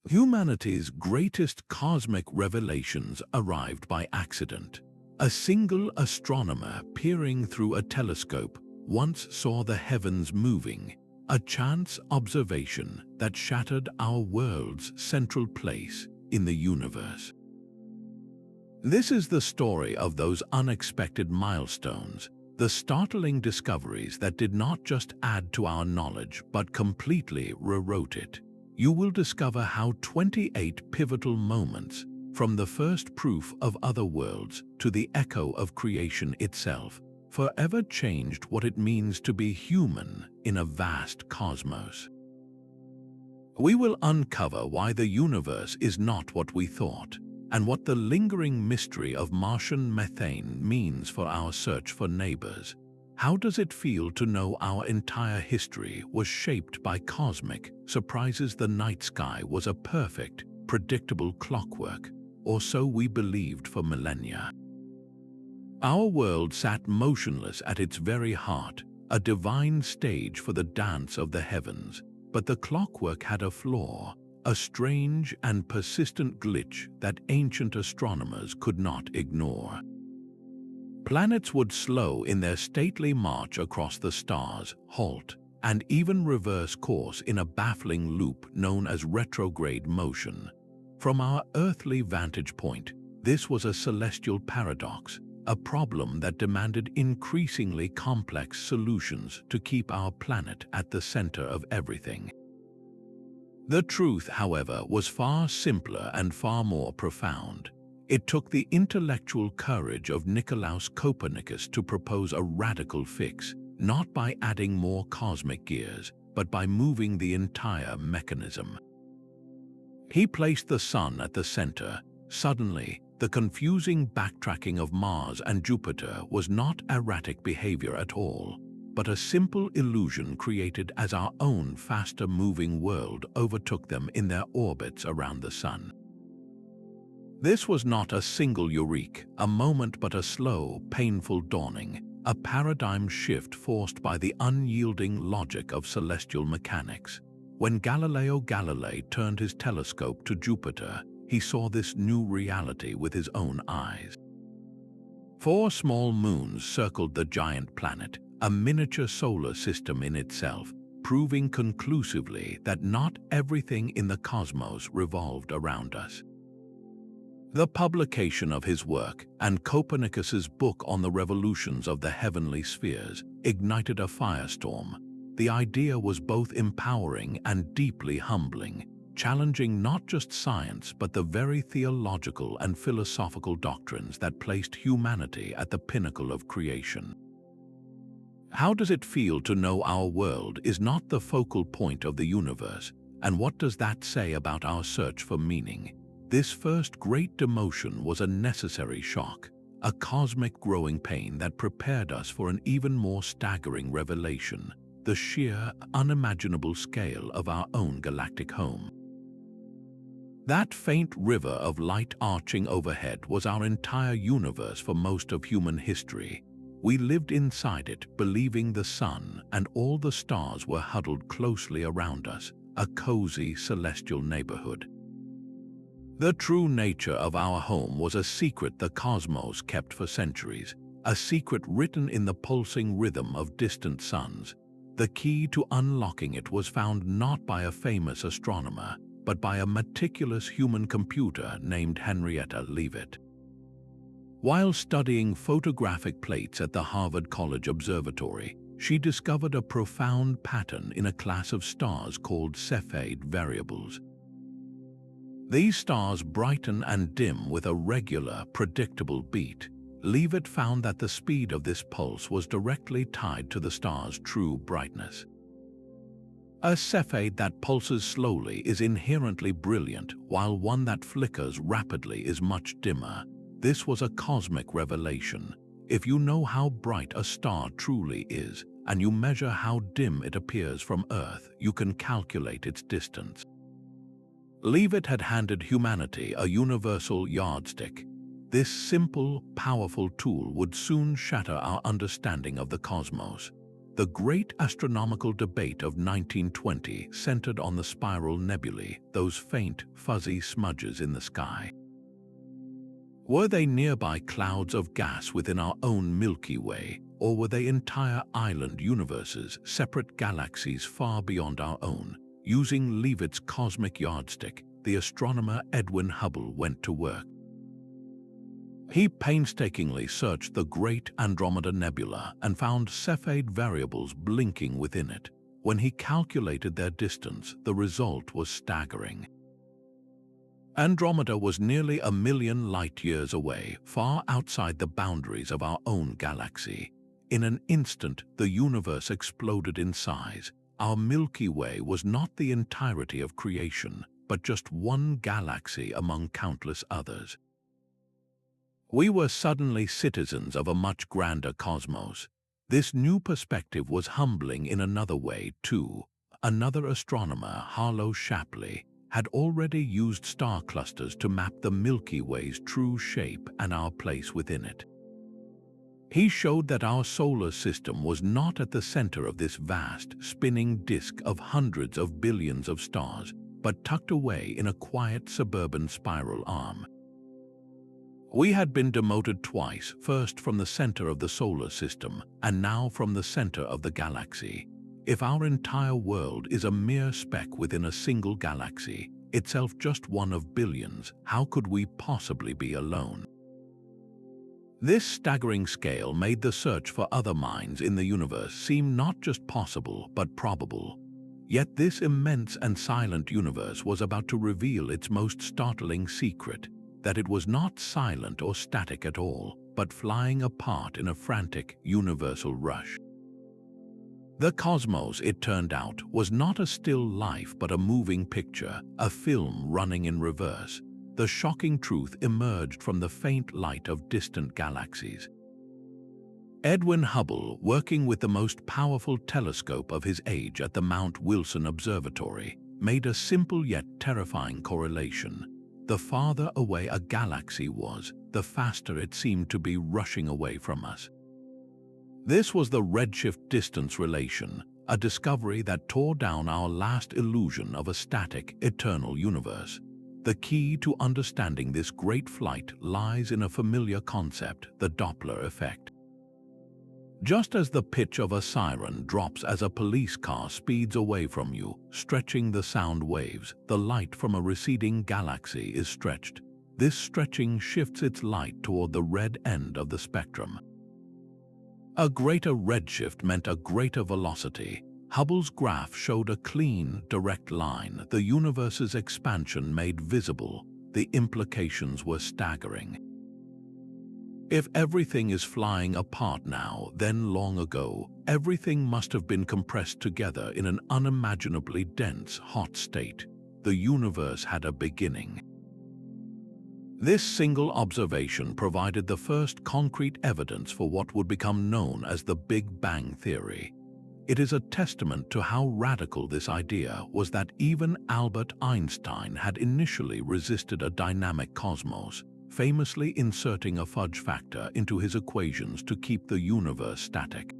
Humanity's greatest cosmic revelations arrived by accident. A single astronomer peering through a telescope once saw the heavens moving, a chance observation that shattered our world's central place in the universe. This is the story of those unexpected milestones, the startling discoveries that did not just add to our knowledge but completely rewrote it. You will discover how 28 pivotal moments, from the first proof of other worlds to the echo of creation itself, forever changed what it means to be human in a vast cosmos. We will uncover why the universe is not what we thought, and what the lingering mystery of Martian methane means for our search for neighbors. How does it feel to know our entire history was shaped by cosmic surprises? The night sky was a perfect, predictable clockwork, or so we believed for millennia. Our world sat motionless at its very heart, a divine stage for the dance of the heavens. But the clockwork had a flaw, a strange and persistent glitch that ancient astronomers could not ignore. Planets would slow in their stately march across the stars, halt, and even reverse course in a baffling loop known as retrograde motion. From our earthly vantage point, this was a celestial paradox, a problem that demanded increasingly complex solutions to keep our planet at the center of everything. The truth, however, was far simpler and far more profound. It took the intellectual courage of Nicolaus Copernicus to propose a radical fix, not by adding more cosmic gears, but by moving the entire mechanism. He placed the Sun at the center. Suddenly, the confusing backtracking of Mars and Jupiter was not erratic behavior at all, but a simple illusion created as our own faster-moving world overtook them in their orbits around the Sun. This was not a single eureka, a moment, but a slow, painful dawning, a paradigm shift forced by the unyielding logic of celestial mechanics. When Galileo Galilei turned his telescope to Jupiter, he saw this new reality with his own eyes. 4 small moons circled the giant planet, a miniature solar system in itself, proving conclusively that not everything in the cosmos revolved around us. The publication of his work and Copernicus's book on the revolutions of the heavenly spheres ignited a firestorm. The idea was both empowering and deeply humbling, challenging not just science but the very theological and philosophical doctrines that placed humanity at the pinnacle of creation. How does it feel to know our world is not the focal point of the universe, and what does that say about our search for meaning? This first great demotion was a necessary shock, a cosmic growing pain that prepared us for an even more staggering revelation, the sheer, unimaginable scale of our own galactic home. That faint river of light arching overhead was our entire universe for most of human history. We lived inside it, believing the sun and all the stars were huddled closely around us, a cozy celestial neighborhood. The true nature of our home was a secret the cosmos kept for centuries, a secret written in the pulsing rhythm of distant suns. The key to unlocking it was found not by a famous astronomer, but by a meticulous human computer named Henrietta Leavitt. While studying photographic plates at the Harvard College Observatory, she discovered a profound pattern in a class of stars called Cepheid variables. These stars brighten and dim with a regular, predictable beat. Leavitt found that the speed of this pulse was directly tied to the star's true brightness. A Cepheid that pulses slowly is inherently brilliant, while one that flickers rapidly is much dimmer. This was a cosmic revelation. If you know how bright a star truly is, and you measure how dim it appears from Earth, you can calculate its distance. Leavitt had handed humanity a universal yardstick. This simple, powerful tool would soon shatter our understanding of the cosmos. The great astronomical debate of 1920 centered on the spiral nebulae, those faint, fuzzy smudges in the sky. Were they nearby clouds of gas within our own Milky Way, or were they entire island universes, separate galaxies far beyond our own? Using Leavitt's cosmic yardstick, the astronomer Edwin Hubble went to work. He painstakingly searched the great Andromeda Nebula and found Cepheid variables blinking within it. When he calculated their distance, the result was staggering. Andromeda was nearly 1 million light-years away, far outside the boundaries of our own galaxy. In an instant, the universe exploded in size. Our Milky Way was not the entirety of creation, but just one galaxy among countless others. We were suddenly citizens of a much grander cosmos. This new perspective was humbling in another way, too. Another astronomer, Harlow Shapley, had already used star clusters to map the Milky Way's true shape and our place within it. He showed that our solar system was not at the center of this vast, spinning disk of hundreds of billions of stars, but tucked away in a quiet suburban spiral arm. We had been demoted twice, first from the center of the solar system, and now from the center of the galaxy. If our entire world is a mere speck within a single galaxy, itself just one of billions, how could we possibly be alone? This staggering scale made the search for other minds in the universe seem not just possible, but probable. Yet this immense and silent universe was about to reveal its most startling secret, that it was not silent or static at all, but flying apart in a frantic, universal rush. The cosmos, it turned out, was not a still life but a moving picture, a film running in reverse. The shocking truth emerged from the faint light of distant galaxies. Edwin Hubble, working with the most powerful telescope of his age at the Mount Wilson Observatory, made a simple yet terrifying correlation. The farther away a galaxy was, the faster it seemed to be rushing away from us. This was the redshift distance relation, a discovery that tore down our last illusion of a static, eternal universe. The key to understanding this great flight lies in a familiar concept, the Doppler effect. Just as the pitch of a siren drops as a police car speeds away from you, stretching the sound waves, the light from a receding galaxy is stretched. This stretching shifts its light toward the red end of the spectrum. A greater redshift meant a greater velocity. Hubble's graph showed a clean, direct line. The universe's expansion made visible. The implications were staggering. If everything is flying apart now, then long ago, everything must have been compressed together in an unimaginably dense, hot state. The universe had a beginning. This single observation provided the first concrete evidence for what would become known as the Big Bang Theory. It is a testament to how radical this idea was that even Albert Einstein had initially resisted a dynamic cosmos, famously inserting a fudge factor into his equations to keep the universe static.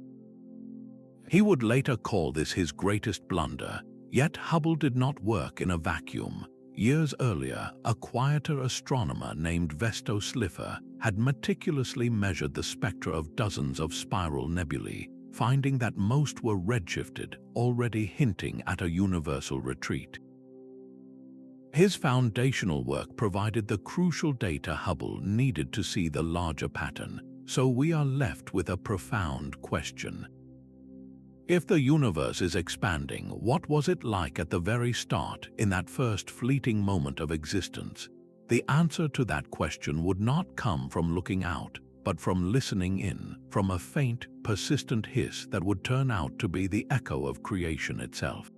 He would later call this his greatest blunder, yet Hubble did not work in a vacuum. Years earlier, a quieter astronomer named Vesto Slipher had meticulously measured the spectra of dozens of spiral nebulae, finding that most were redshifted, already hinting at a universal retreat. His foundational work provided the crucial data Hubble needed to see the larger pattern, so we are left with a profound question. If the universe is expanding, what was it like at the very start, in that first fleeting moment of existence? The answer to that question would not come from looking out, but from listening in, from a faint, persistent hiss that would turn out to be the echo of creation itself.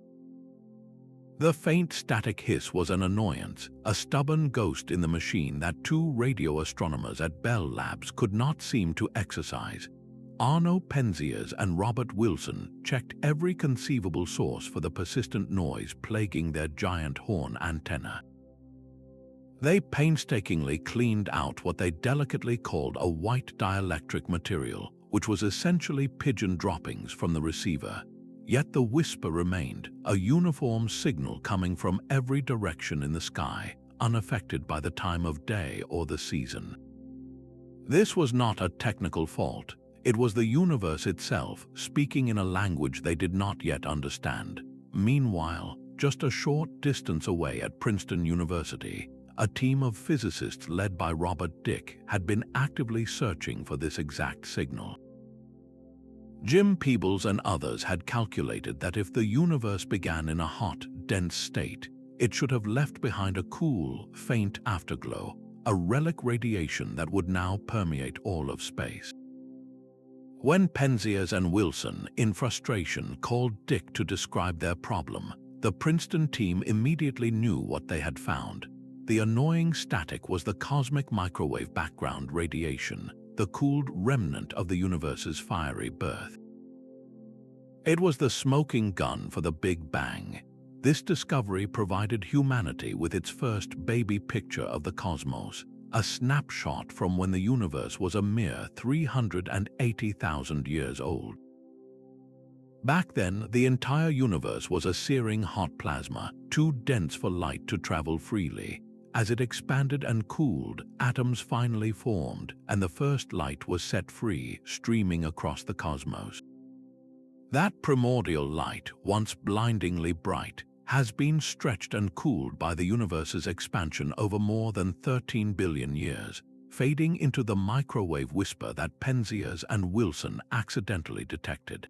The faint static hiss was an annoyance, a stubborn ghost in the machine that two radio astronomers at Bell Labs could not seem to exorcise. Arno Penzias and Robert Wilson checked every conceivable source for the persistent noise plaguing their giant horn antenna. They painstakingly cleaned out what they delicately called a white dielectric material, which was essentially pigeon droppings from the receiver. Yet the whisper remained, a uniform signal coming from every direction in the sky, unaffected by the time of day or the season. This was not a technical fault. It was the universe itself speaking in a language they did not yet understand. Meanwhile, just a short distance away at Princeton University, a team of physicists led by Robert Dicke had been actively searching for this exact signal. Jim Peebles and others had calculated that if the universe began in a hot, dense state, it should have left behind a cool, faint afterglow, a relic radiation that would now permeate all of space. When Penzias and Wilson, in frustration, called Dicke to describe their problem, the Princeton team immediately knew what they had found. The annoying static was the cosmic microwave background radiation, the cooled remnant of the universe's fiery birth. It was the smoking gun for the Big Bang. This discovery provided humanity with its first baby picture of the cosmos, a snapshot from when the universe was a mere 380,000 years old. Back then, the entire universe was a searing hot plasma, too dense for light to travel freely. As it expanded and cooled, atoms finally formed, and the first light was set free, streaming across the cosmos. That primordial light, once blindingly bright, has been stretched and cooled by the universe's expansion over more than 13 billion years, fading into the microwave whisper that Penzias and Wilson accidentally detected.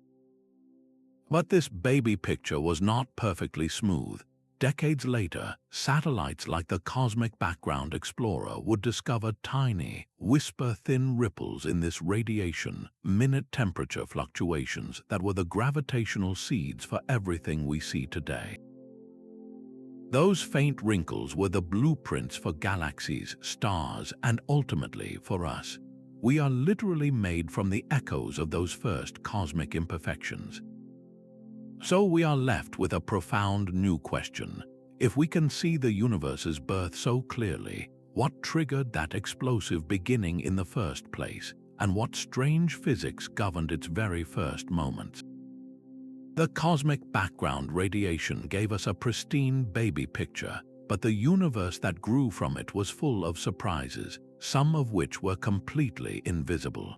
But this baby picture was not perfectly smooth. Decades later, satellites like the Cosmic Background Explorer would discover tiny, whisper-thin ripples in this radiation, minute temperature fluctuations that were the gravitational seeds for everything we see today. Those faint wrinkles were the blueprints for galaxies, stars, and ultimately for us. We are literally made from the echoes of those first cosmic imperfections. So we are left with a profound new question. If we can see the universe's birth so clearly, what triggered that explosive beginning in the first place, and what strange physics governed its very first moments? The cosmic background radiation gave us a pristine baby picture, but the universe that grew from it was full of surprises, some of which were completely invisible.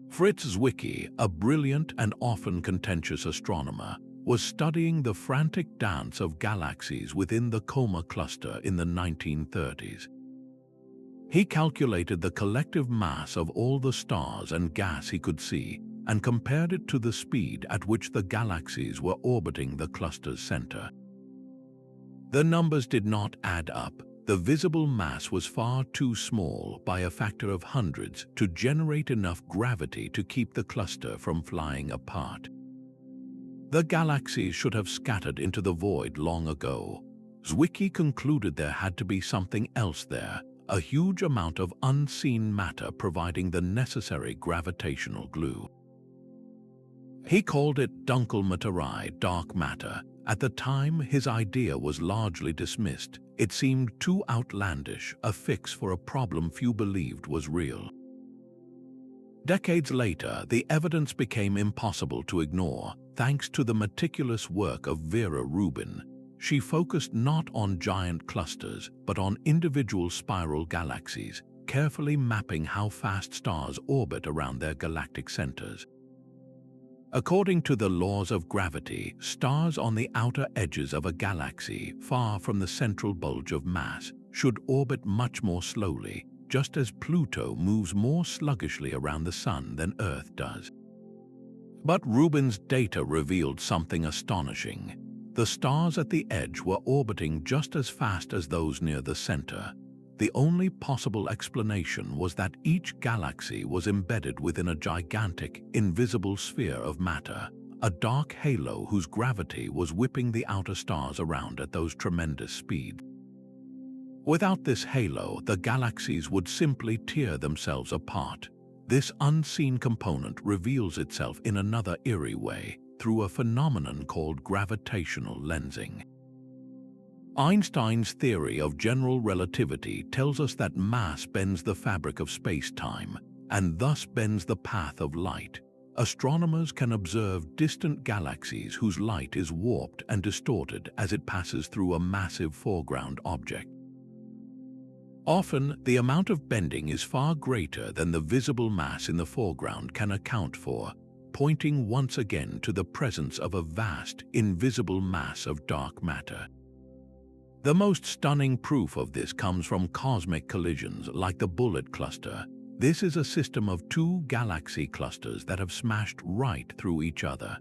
Fritz Zwicky, a brilliant and often contentious astronomer, was studying the frantic dance of galaxies within the Coma cluster in the 1930s. He calculated the collective mass of all the stars and gas he could see and compared it to the speed at which the galaxies were orbiting the cluster's center. The numbers did not add up. The visible mass was far too small by a factor of hundreds to generate enough gravity to keep the cluster from flying apart. The galaxies should have scattered into the void long ago. Zwicky concluded there had to be something else there, a huge amount of unseen matter providing the necessary gravitational glue. He called it Dunkel Materie, dark matter. At the time, his idea was largely dismissed. It seemed too outlandish, a fix for a problem few believed was real. Decades later, the evidence became impossible to ignore, thanks to the meticulous work of Vera Rubin. She focused not on giant clusters, but on individual spiral galaxies, carefully mapping how fast stars orbit around their galactic centers. According to the laws of gravity, stars on the outer edges of a galaxy, far from the central bulge of mass, should orbit much more slowly, just as Pluto moves more sluggishly around the Sun than Earth does. But Rubin's data revealed something astonishing. The stars at the edge were orbiting just as fast as those near the center. The only possible explanation was that each galaxy was embedded within a gigantic, invisible sphere of matter, a dark halo whose gravity was whipping the outer stars around at those tremendous speeds. Without this halo, the galaxies would simply tear themselves apart. This unseen component reveals itself in another eerie way, through a phenomenon called gravitational lensing. Einstein's theory of general relativity tells us that mass bends the fabric of space-time, and thus bends the path of light. Astronomers can observe distant galaxies whose light is warped and distorted as it passes through a massive foreground object. Often, the amount of bending is far greater than the visible mass in the foreground can account for, pointing once again to the presence of a vast, invisible mass of dark matter. The most stunning proof of this comes from cosmic collisions like the Bullet Cluster. This is a system of two galaxy clusters that have smashed right through each other.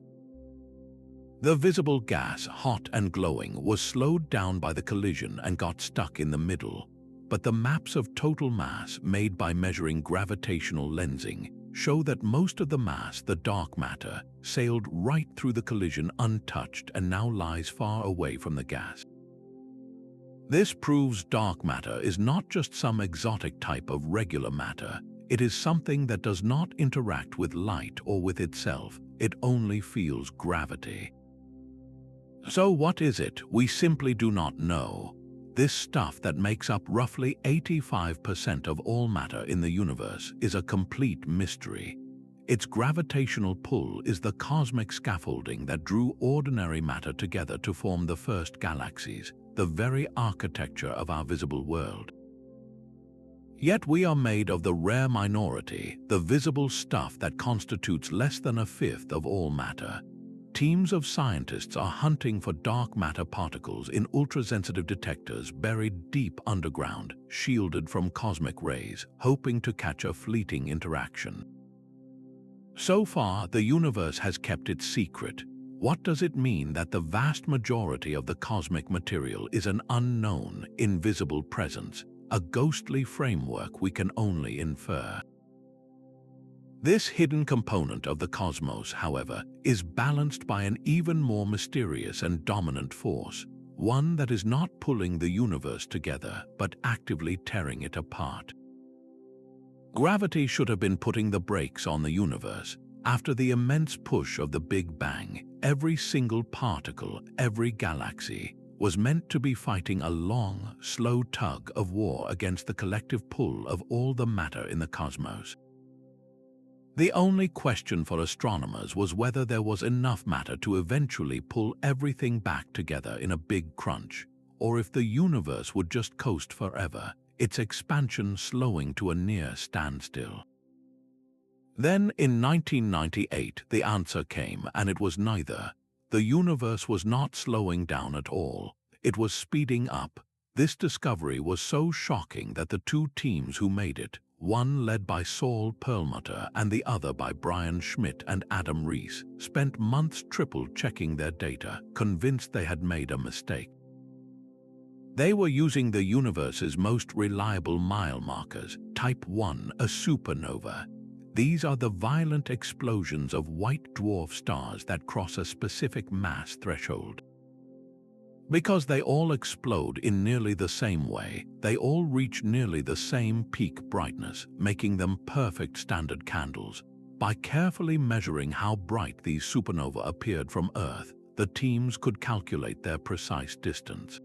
The visible gas, hot and glowing, was slowed down by the collision and got stuck in the middle. But the maps of total mass made by measuring gravitational lensing show that most of the mass, the dark matter, sailed right through the collision untouched and now lies far away from the gas. This proves dark matter is not just some exotic type of regular matter. It is something that does not interact with light or with itself. It only feels gravity. So what is it? We simply do not know. This stuff that makes up roughly 85% of all matter in the universe is a complete mystery. Its gravitational pull is the cosmic scaffolding that drew ordinary matter together to form the first galaxies, the very architecture of our visible world. Yet we are made of the rare minority, the visible stuff that constitutes less than a fifth of all matter. Teams of scientists are hunting for dark matter particles in ultrasensitive detectors buried deep underground, shielded from cosmic rays, hoping to catch a fleeting interaction. So far, the universe has kept it secret. What does it mean that the vast majority of the cosmic material is an unknown, invisible presence, a ghostly framework we can only infer? This hidden component of the cosmos, however, is balanced by an even more mysterious and dominant force, one that is not pulling the universe together but actively tearing it apart. Gravity should have been putting the brakes on the universe. After the immense push of the Big Bang, every single particle, every galaxy, was meant to be fighting a long, slow tug of war against the collective pull of all the matter in the cosmos. The only question for astronomers was whether there was enough matter to eventually pull everything back together in a big crunch, or if the universe would just coast forever, its expansion slowing to a near standstill. Then, in 1998, the answer came, and it was neither. The universe was not slowing down at all. It was speeding up. This discovery was so shocking that the two teams who made it, one led by Saul Perlmutter and the other by Brian Schmidt and Adam Rees, spent months triple-checking their data, convinced they had made a mistake. They were using the universe's most reliable mile markers, Type 1, a supernova. These are the violent explosions of white dwarf stars that cross a specific mass threshold. Because they all explode in nearly the same way, they all reach nearly the same peak brightness, making them perfect standard candles. By carefully measuring how bright these supernovae appeared from Earth, the teams could calculate their precise distance.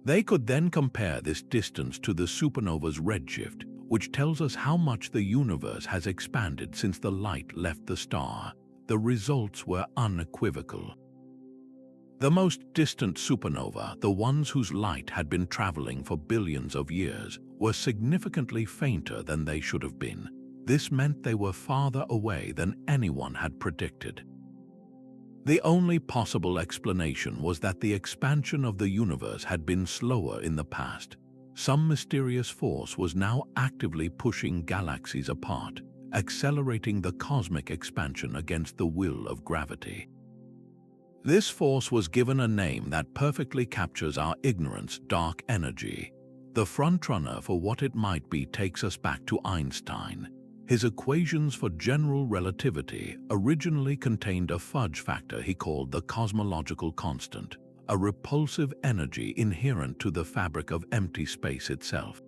They could then compare this distance to the supernova's redshift, which tells us how much the universe has expanded since the light left the star. The results were unequivocal. The most distant supernova, the ones whose light had been traveling for billions of years, were significantly fainter than they should have been. This meant they were farther away than anyone had predicted. The only possible explanation was that the expansion of the universe had been slower in the past. Some mysterious force was now actively pushing galaxies apart, accelerating the cosmic expansion against the will of gravity. This force was given a name that perfectly captures our ignorance: dark energy. The frontrunner for what it might be takes us back to Einstein. His equations for general relativity originally contained a fudge factor he called the cosmological constant, a repulsive energy inherent to the fabric of empty space itself.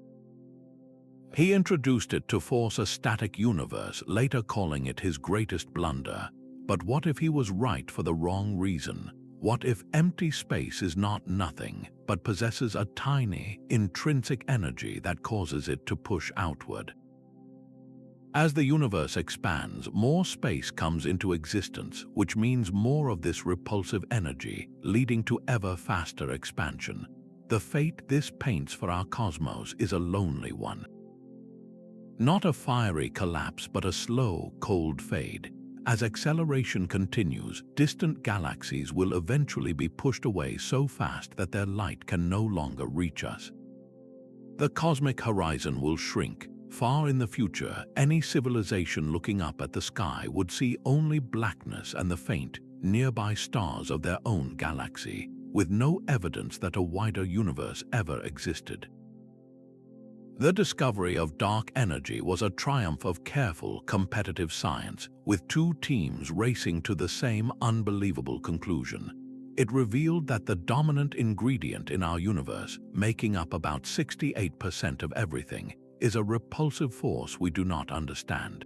He introduced it to force a static universe, later calling it his greatest blunder. But what if he was right for the wrong reason? What if empty space is not nothing, but possesses a tiny, intrinsic energy that causes it to push outward? As the universe expands, more space comes into existence, which means more of this repulsive energy, leading to ever faster expansion. The fate this paints for our cosmos is a lonely one. Not a fiery collapse, but a slow, cold fade. As acceleration continues, distant galaxies will eventually be pushed away so fast that their light can no longer reach us. The cosmic horizon will shrink. Far in the future, any civilization looking up at the sky would see only blackness and the faint, nearby stars of their own galaxy, with no evidence that a wider universe ever existed. The discovery of dark energy was a triumph of careful, competitive science, with two teams racing to the same unbelievable conclusion. It revealed that the dominant ingredient in our universe, making up about 68% of everything, is a repulsive force we do not understand.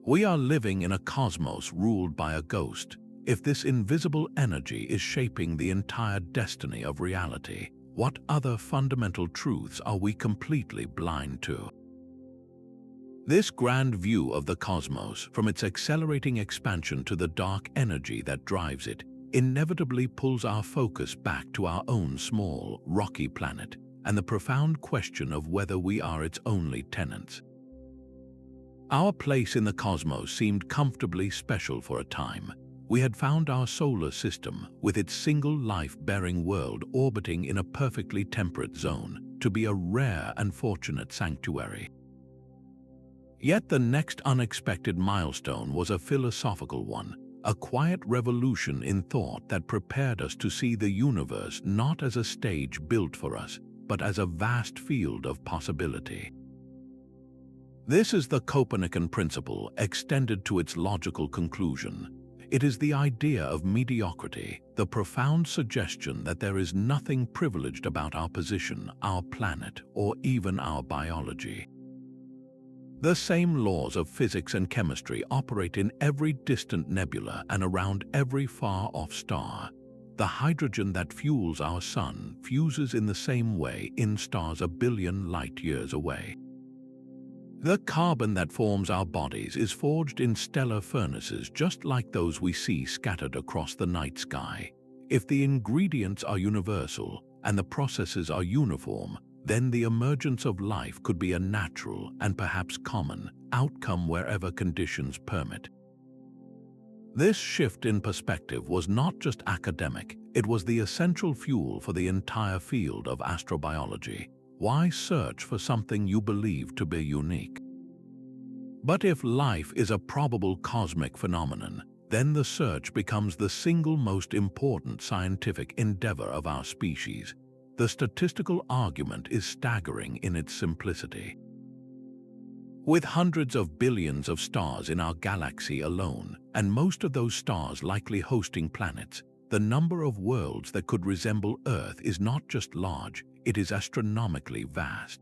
We are living in a cosmos ruled by a ghost. If this invisible energy is shaping the entire destiny of reality, what other fundamental truths are we completely blind to? This grand view of the cosmos, from its accelerating expansion to the dark energy that drives it, inevitably pulls our focus back to our own small, rocky planet and the profound question of whether we are its only tenants. Our place in the cosmos seemed comfortably special for a time. We had found our solar system, with its single life-bearing world orbiting in a perfectly temperate zone, to be a rare and fortunate sanctuary. Yet the next unexpected milestone was a philosophical one, a quiet revolution in thought that prepared us to see the universe not as a stage built for us, but as a vast field of possibility. This is the Copernican Principle extended to its logical conclusion. It is the idea of mediocrity, the profound suggestion that there is nothing privileged about our position, our planet, or even our biology. The same laws of physics and chemistry operate in every distant nebula and around every far-off star. The hydrogen that fuels our sun fuses in the same way in stars a billion light-years away. The carbon that forms our bodies is forged in stellar furnaces just like those we see scattered across the night sky. If the ingredients are universal and the processes are uniform, then the emergence of life could be a natural and perhaps common outcome wherever conditions permit. This shift in perspective was not just academic, it was the essential fuel for the entire field of astrobiology. Why search for something you believe to be unique? But if life is a probable cosmic phenomenon, then the search becomes the single most important scientific endeavor of our species. The statistical argument is staggering in its simplicity. With hundreds of billions of stars in our galaxy alone, and most of those stars likely hosting planets, the number of worlds that could resemble Earth is not just large, it is astronomically vast.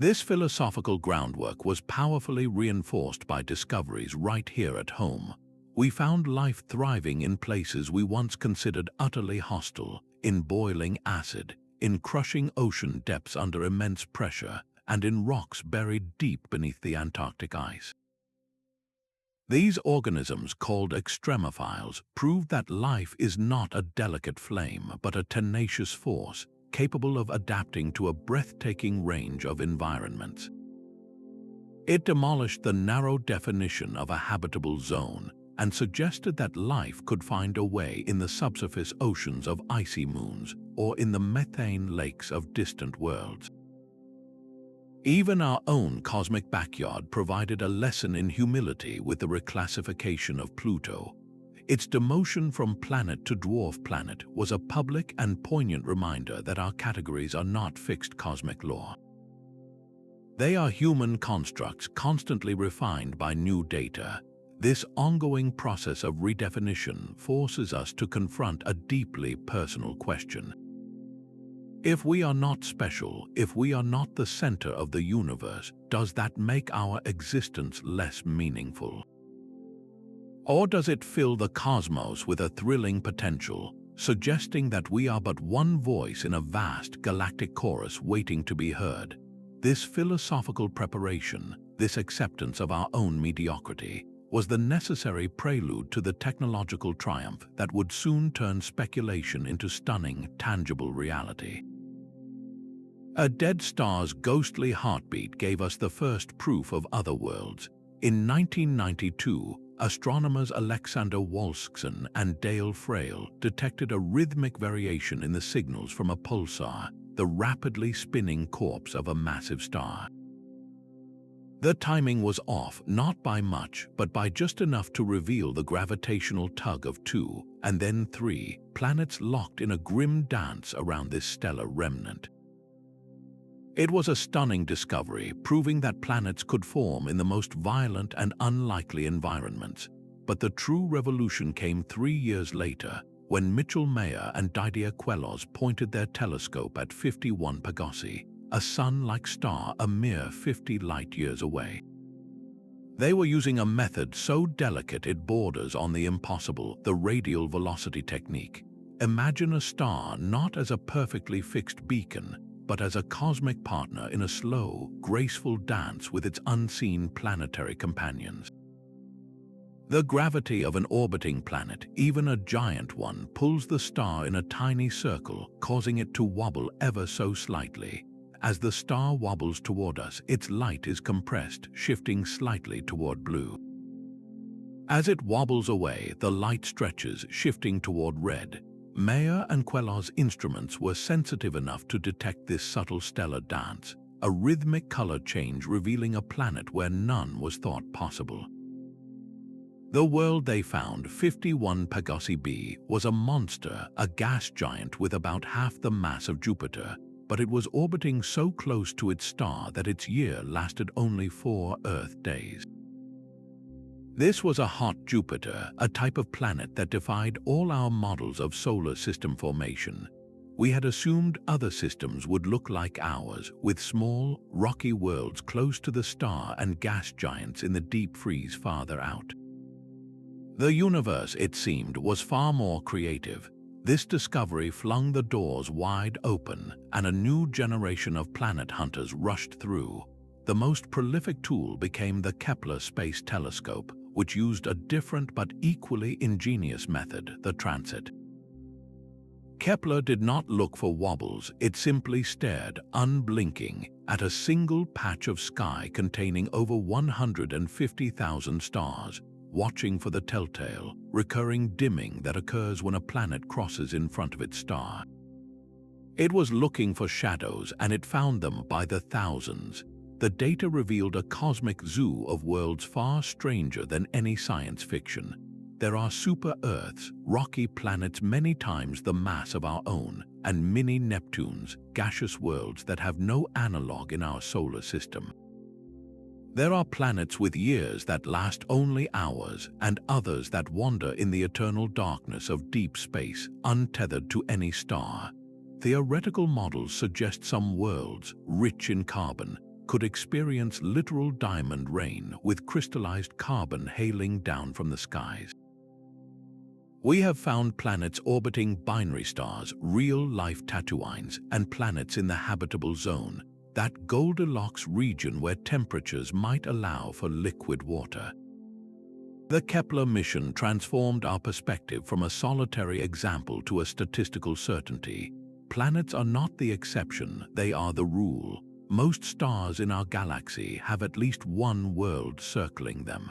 This philosophical groundwork was powerfully reinforced by discoveries right here at home. We found life thriving in places we once considered utterly hostile, in boiling acid, in crushing ocean depths under immense pressure, and in rocks buried deep beneath the Antarctic ice. These organisms, called extremophiles, prove that life is not a delicate flame but a tenacious force, capable of adapting to a breathtaking range of environments. It demolished the narrow definition of a habitable zone and suggested that life could find a way in the subsurface oceans of icy moons or in the methane lakes of distant worlds. Even our own cosmic backyard provided a lesson in humility with the reclassification of Pluto. Its demotion from planet to dwarf planet was a public and poignant reminder that our categories are not fixed cosmic law. They are human constructs constantly refined by new data. This ongoing process of redefinition forces us to confront a deeply personal question. If we are not special, if we are not the center of the universe, does that make our existence less meaningful? Or does it fill the cosmos with a thrilling potential, suggesting that we are but one voice in a vast galactic chorus waiting to be heard? This philosophical preparation, this acceptance of our own mediocrity, was the necessary prelude to the technological triumph that would soon turn speculation into stunning, tangible reality. A dead star's ghostly heartbeat gave us the first proof of other worlds. In 1992, astronomers Alexander Wolskson and Dale Frail detected a rhythmic variation in the signals from a pulsar, the rapidly spinning corpse of a massive star. The timing was off, not by much, but by just enough to reveal the gravitational tug of 2, and then 3, planets locked in a grim dance around this stellar remnant. It was a stunning discovery, proving that planets could form in the most violent and unlikely environments. But the true revolution came 3 years later, when Mitchell Mayer and Didier Queloz pointed their telescope at 51 Pegasi, a sun-like star a mere 50 light-years away. They were using a method so delicate it borders on the impossible, the radial velocity technique. Imagine a star not as a perfectly fixed beacon, but as a cosmic partner in a slow, graceful dance with its unseen planetary companions. The gravity of an orbiting planet, even a giant one, pulls the star in a tiny circle, causing it to wobble ever so slightly. As the star wobbles toward us, its light is compressed, shifting slightly toward blue. As it wobbles away, the light stretches, shifting toward red. Mayer and Queloz instruments were sensitive enough to detect this subtle stellar dance, a rhythmic color change revealing a planet where none was thought possible. The world they found, 51 Pegasi b, was a monster, a gas giant with about half the mass of Jupiter, but it was orbiting so close to its star that its year lasted only 4 Earth days. This was a hot Jupiter, a type of planet that defied all our models of solar system formation. We had assumed other systems would look like ours, with small, rocky worlds close to the star and gas giants in the deep freeze farther out. The universe, it seemed, was far more creative. This discovery flung the doors wide open, and a new generation of planet hunters rushed through. The most prolific tool became the Kepler Space Telescope, which used a different but equally ingenious method, the transit. Kepler did not look for wobbles, it simply stared, unblinking, at a single patch of sky containing over 150,000 stars, watching for the telltale, recurring dimming that occurs when a planet crosses in front of its star. It was looking for shadows, and it found them by the thousands. The data revealed a cosmic zoo of worlds far stranger than any science fiction. There are super-Earths, rocky planets many times the mass of our own, and mini-Neptunes, gaseous worlds that have no analog in our solar system. There are planets with years that last only hours, and others that wander in the eternal darkness of deep space, untethered to any star. Theoretical models suggest some worlds, rich in carbon, could experience literal diamond rain with crystallized carbon hailing down from the skies. We have found planets orbiting binary stars, real-life Tatooines, and planets in the habitable zone, that Goldilocks region where temperatures might allow for liquid water. The Kepler mission transformed our perspective from a solitary example to a statistical certainty. Planets are not the exception, they are the rule. Most stars in our galaxy have at least one world circling them.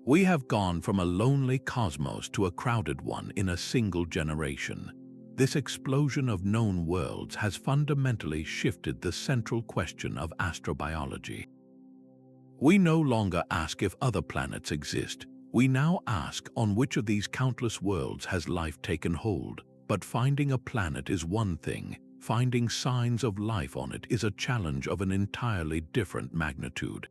We have gone from a lonely cosmos to a crowded one in a single generation. This explosion of known worlds has fundamentally shifted the central question of astrobiology. We no longer ask if other planets exist. We now ask on which of these countless worlds has life taken hold. But finding a planet is one thing. Finding signs of life on it is a challenge of an entirely different magnitude.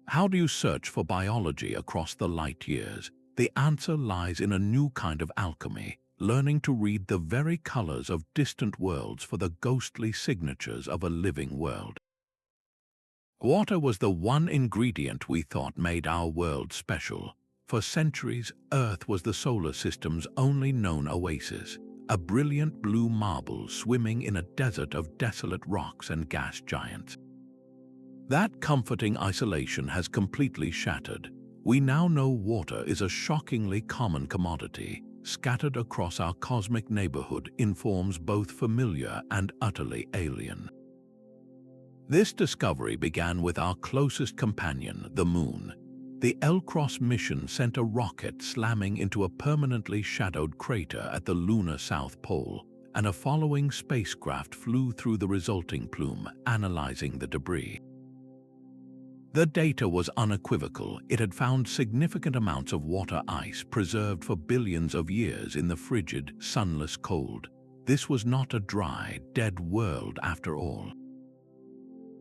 How do you search for biology across the light years? The answer lies in a new kind of alchemy, learning to read the very colors of distant worlds for the ghostly signatures of a living world. Water was the one ingredient we thought made our world special. For centuries, Earth was the solar system's only known oasis, a brilliant blue marble swimming in a desert of desolate rocks and gas giants. That comforting isolation has completely shattered. We now know water is a shockingly common commodity, scattered across our cosmic neighborhood in forms both familiar and utterly alien. This discovery began with our closest companion, the Moon. The L-Cross mission sent a rocket slamming into a permanently shadowed crater at the lunar South Pole, and a following spacecraft flew through the resulting plume, analyzing the debris. The data was unequivocal. It had found significant amounts of water ice preserved for billions of years in the frigid, sunless cold. This was not a dry, dead world after all.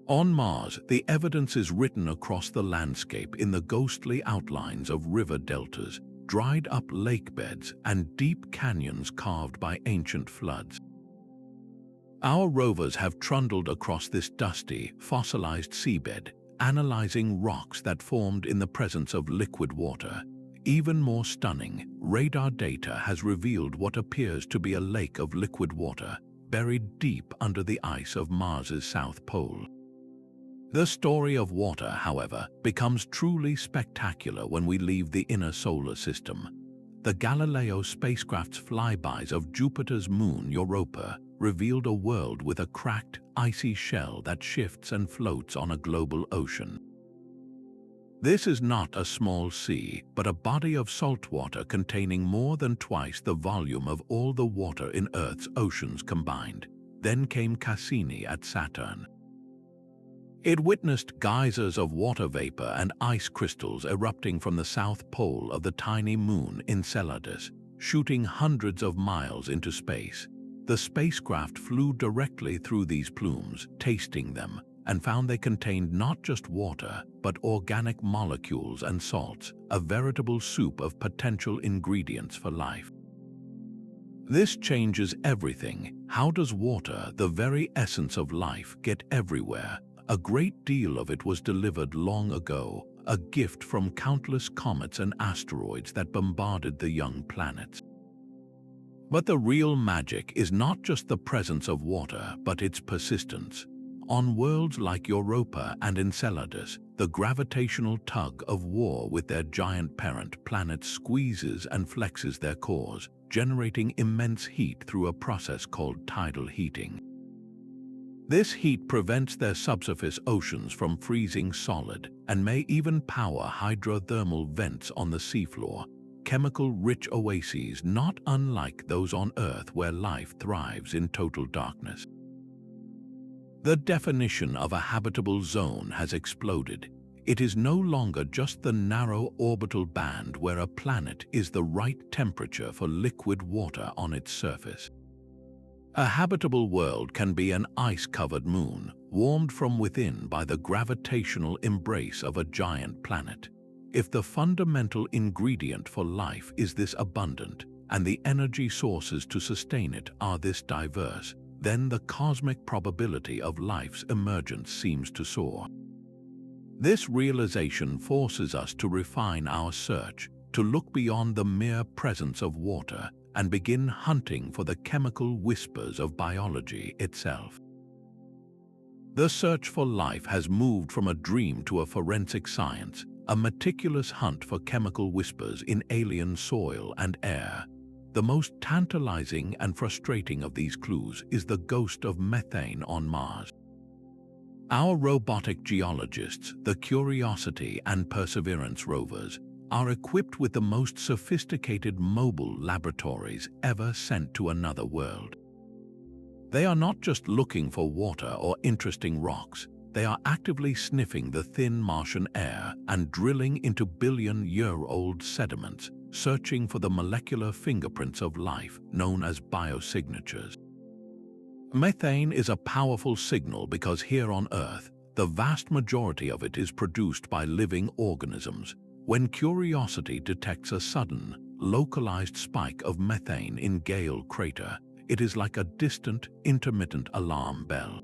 On Mars, the evidence is written across the landscape in the ghostly outlines of river deltas, dried-up lake beds, and deep canyons carved by ancient floods. Our rovers have trundled across this dusty, fossilized seabed, analyzing rocks that formed in the presence of liquid water. Even more stunning, radar data has revealed what appears to be a lake of liquid water, buried deep under the ice of Mars's South Pole. The story of water, however, becomes truly spectacular when we leave the inner solar system. The Galileo spacecraft's flybys of Jupiter's moon Europa revealed a world with a cracked, icy shell that shifts and floats on a global ocean. This is not a small sea, but a body of salt water containing more than twice the volume of all the water in Earth's oceans combined. Then came Cassini at Saturn. It witnessed geysers of water vapor and ice crystals erupting from the south pole of the tiny moon Enceladus, shooting hundreds of miles into space. The spacecraft flew directly through these plumes, tasting them, and found they contained not just water, but organic molecules and salts, a veritable soup of potential ingredients for life. This changes everything. How does water, the very essence of life, get everywhere? A great deal of it was delivered long ago, a gift from countless comets and asteroids that bombarded the young planets. But the real magic is not just the presence of water, but its persistence. On worlds like Europa and Enceladus, the gravitational tug of war with their giant parent planets squeezes and flexes their cores, generating immense heat through a process called tidal heating. This heat prevents their subsurface oceans from freezing solid and may even power hydrothermal vents on the seafloor, chemical-rich oases not unlike those on Earth where life thrives in total darkness. The definition of a habitable zone has exploded. It is no longer just the narrow orbital band where a planet is the right temperature for liquid water on its surface. A habitable world can be an ice-covered moon, warmed from within by the gravitational embrace of a giant planet. If the fundamental ingredient for life is this abundant, and the energy sources to sustain it are this diverse, then the cosmic probability of life's emergence seems to soar. This realization forces us to refine our search, to look beyond the mere presence of water, and begin hunting for the chemical whispers of biology itself. The search for life has moved from a dream to a forensic science, a meticulous hunt for chemical whispers in alien soil and air. The most tantalizing and frustrating of these clues is the ghost of methane on Mars. Our robotic geologists, the Curiosity and Perseverance rovers, are equipped with the most sophisticated mobile laboratories ever sent to another world. They are not just looking for water or interesting rocks, they are actively sniffing the thin Martian air and drilling into billion-year-old sediments, searching for the molecular fingerprints of life known as biosignatures. Methane is a powerful signal because here on Earth, the vast majority of it is produced by living organisms. When Curiosity detects a sudden, localized spike of methane in Gale Crater, it is like a distant, intermittent alarm bell.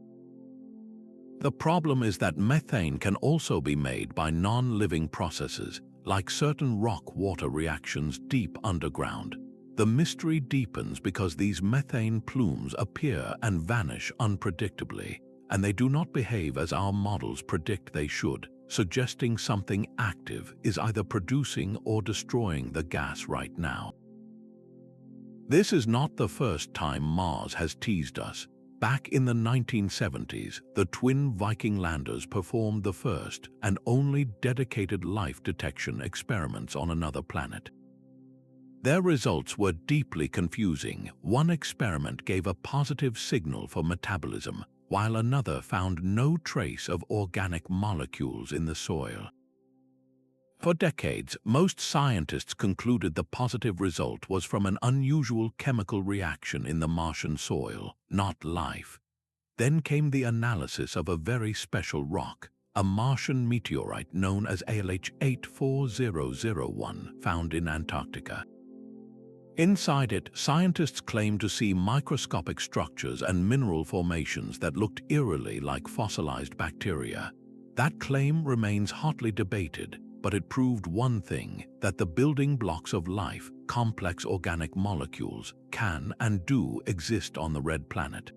The problem is that methane can also be made by non-living processes, like certain rock-water reactions deep underground. the mystery deepens because these methane plumes appear and vanish unpredictably, and they do not behave as our models predict they should, suggesting something active is either producing or destroying the gas right now. This is not the first time Mars has teased us. Back in the 1970s, the twin Viking landers performed the first and only dedicated life detection experiments on another planet. Their results were deeply confusing. One experiment gave a positive signal for metabolism, while another found no trace of organic molecules in the soil. For decades, most scientists concluded the positive result was from an unusual chemical reaction in the Martian soil, not life. Then came the analysis of a very special rock, a Martian meteorite known as ALH 84001, found in Antarctica. Inside it, scientists claimed to see microscopic structures and mineral formations that looked eerily like fossilized bacteria. That claim remains hotly debated, but it proved one thing, that the building blocks of life, complex organic molecules, can and do exist on the red planet.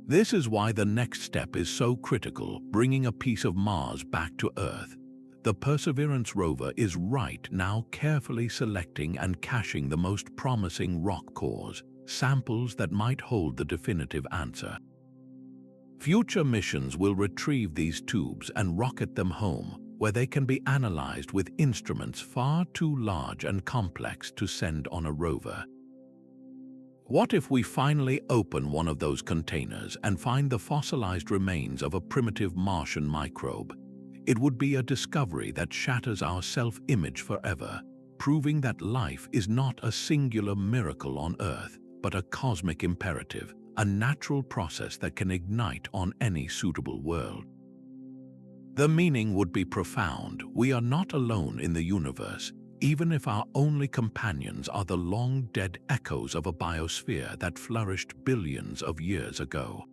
This is why the next step is so critical, bringing a piece of Mars back to Earth. The Perseverance rover is right now carefully selecting and caching the most promising rock cores, samples that might hold the definitive answer. Future missions will retrieve these tubes and rocket them home, where they can be analyzed with instruments far too large and complex to send on a rover. What if we finally open one of those containers and find the fossilized remains of a primitive Martian microbe? It would be a discovery that shatters our self-image forever, proving that life is not a singular miracle on Earth, but a cosmic imperative, a natural process that can ignite on any suitable world. The meaning would be profound. We are not alone in the universe, even if our only companions are the long-dead echoes of a biosphere that flourished billions of years ago.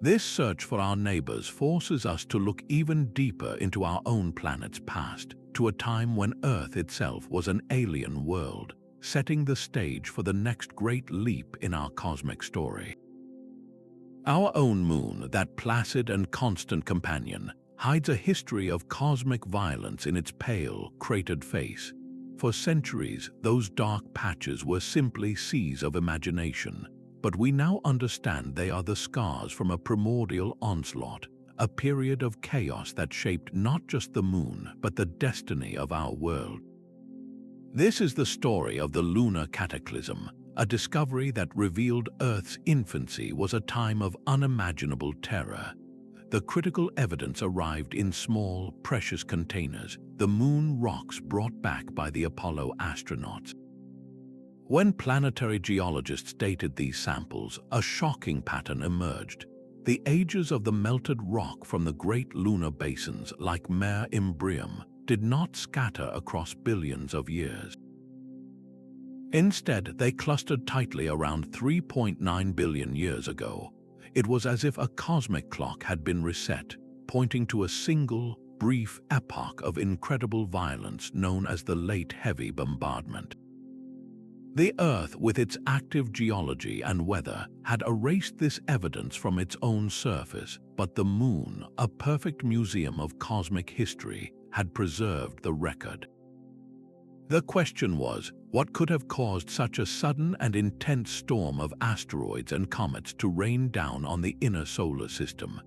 This search for our neighbors forces us to look even deeper into our own planet's past, to a time when Earth itself was an alien world, setting the stage for the next great leap in our cosmic story. Our own moon, that placid and constant companion, hides a history of cosmic violence in its pale, cratered face. For centuries, those dark patches were simply seas of imagination, but we now understand they are the scars from a primordial onslaught, a period of chaos that shaped not just the moon, but the destiny of our world. This is the story of the lunar cataclysm, a discovery that revealed Earth's infancy was a time of unimaginable terror. The critical evidence arrived in small, precious containers, the moon rocks brought back by the Apollo astronauts. When planetary geologists dated these samples, a shocking pattern emerged. The ages of the melted rock from the great lunar basins, like Mare Imbrium, did not scatter across billions of years. Instead, they clustered tightly around 3.9 billion years ago. It was as if a cosmic clock had been reset, pointing to a single, brief epoch of incredible violence known as the Late Heavy Bombardment. The Earth, with its active geology and weather, had erased this evidence from its own surface, but the Moon, a perfect museum of cosmic history, had preserved the record. The question was, what could have caused such a sudden and intense storm of asteroids and comets to rain down on the inner solar system?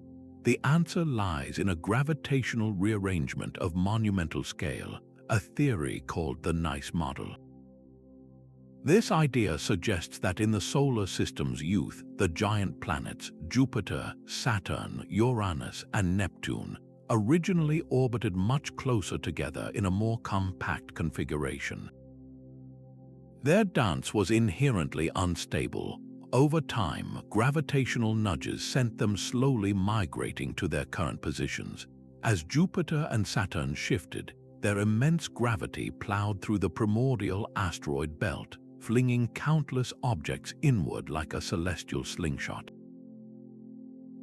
The answer lies in a gravitational rearrangement of monumental scale, a theory called the Nice model. This idea suggests that in the solar system's youth, the giant planets Jupiter, Saturn, Uranus, and Neptune originally orbited much closer together in a more compact configuration. Their dance was inherently unstable. Over time, gravitational nudges sent them slowly migrating to their current positions. As Jupiter and Saturn shifted, their immense gravity plowed through the primordial asteroid belt, flinging countless objects inward like a celestial slingshot.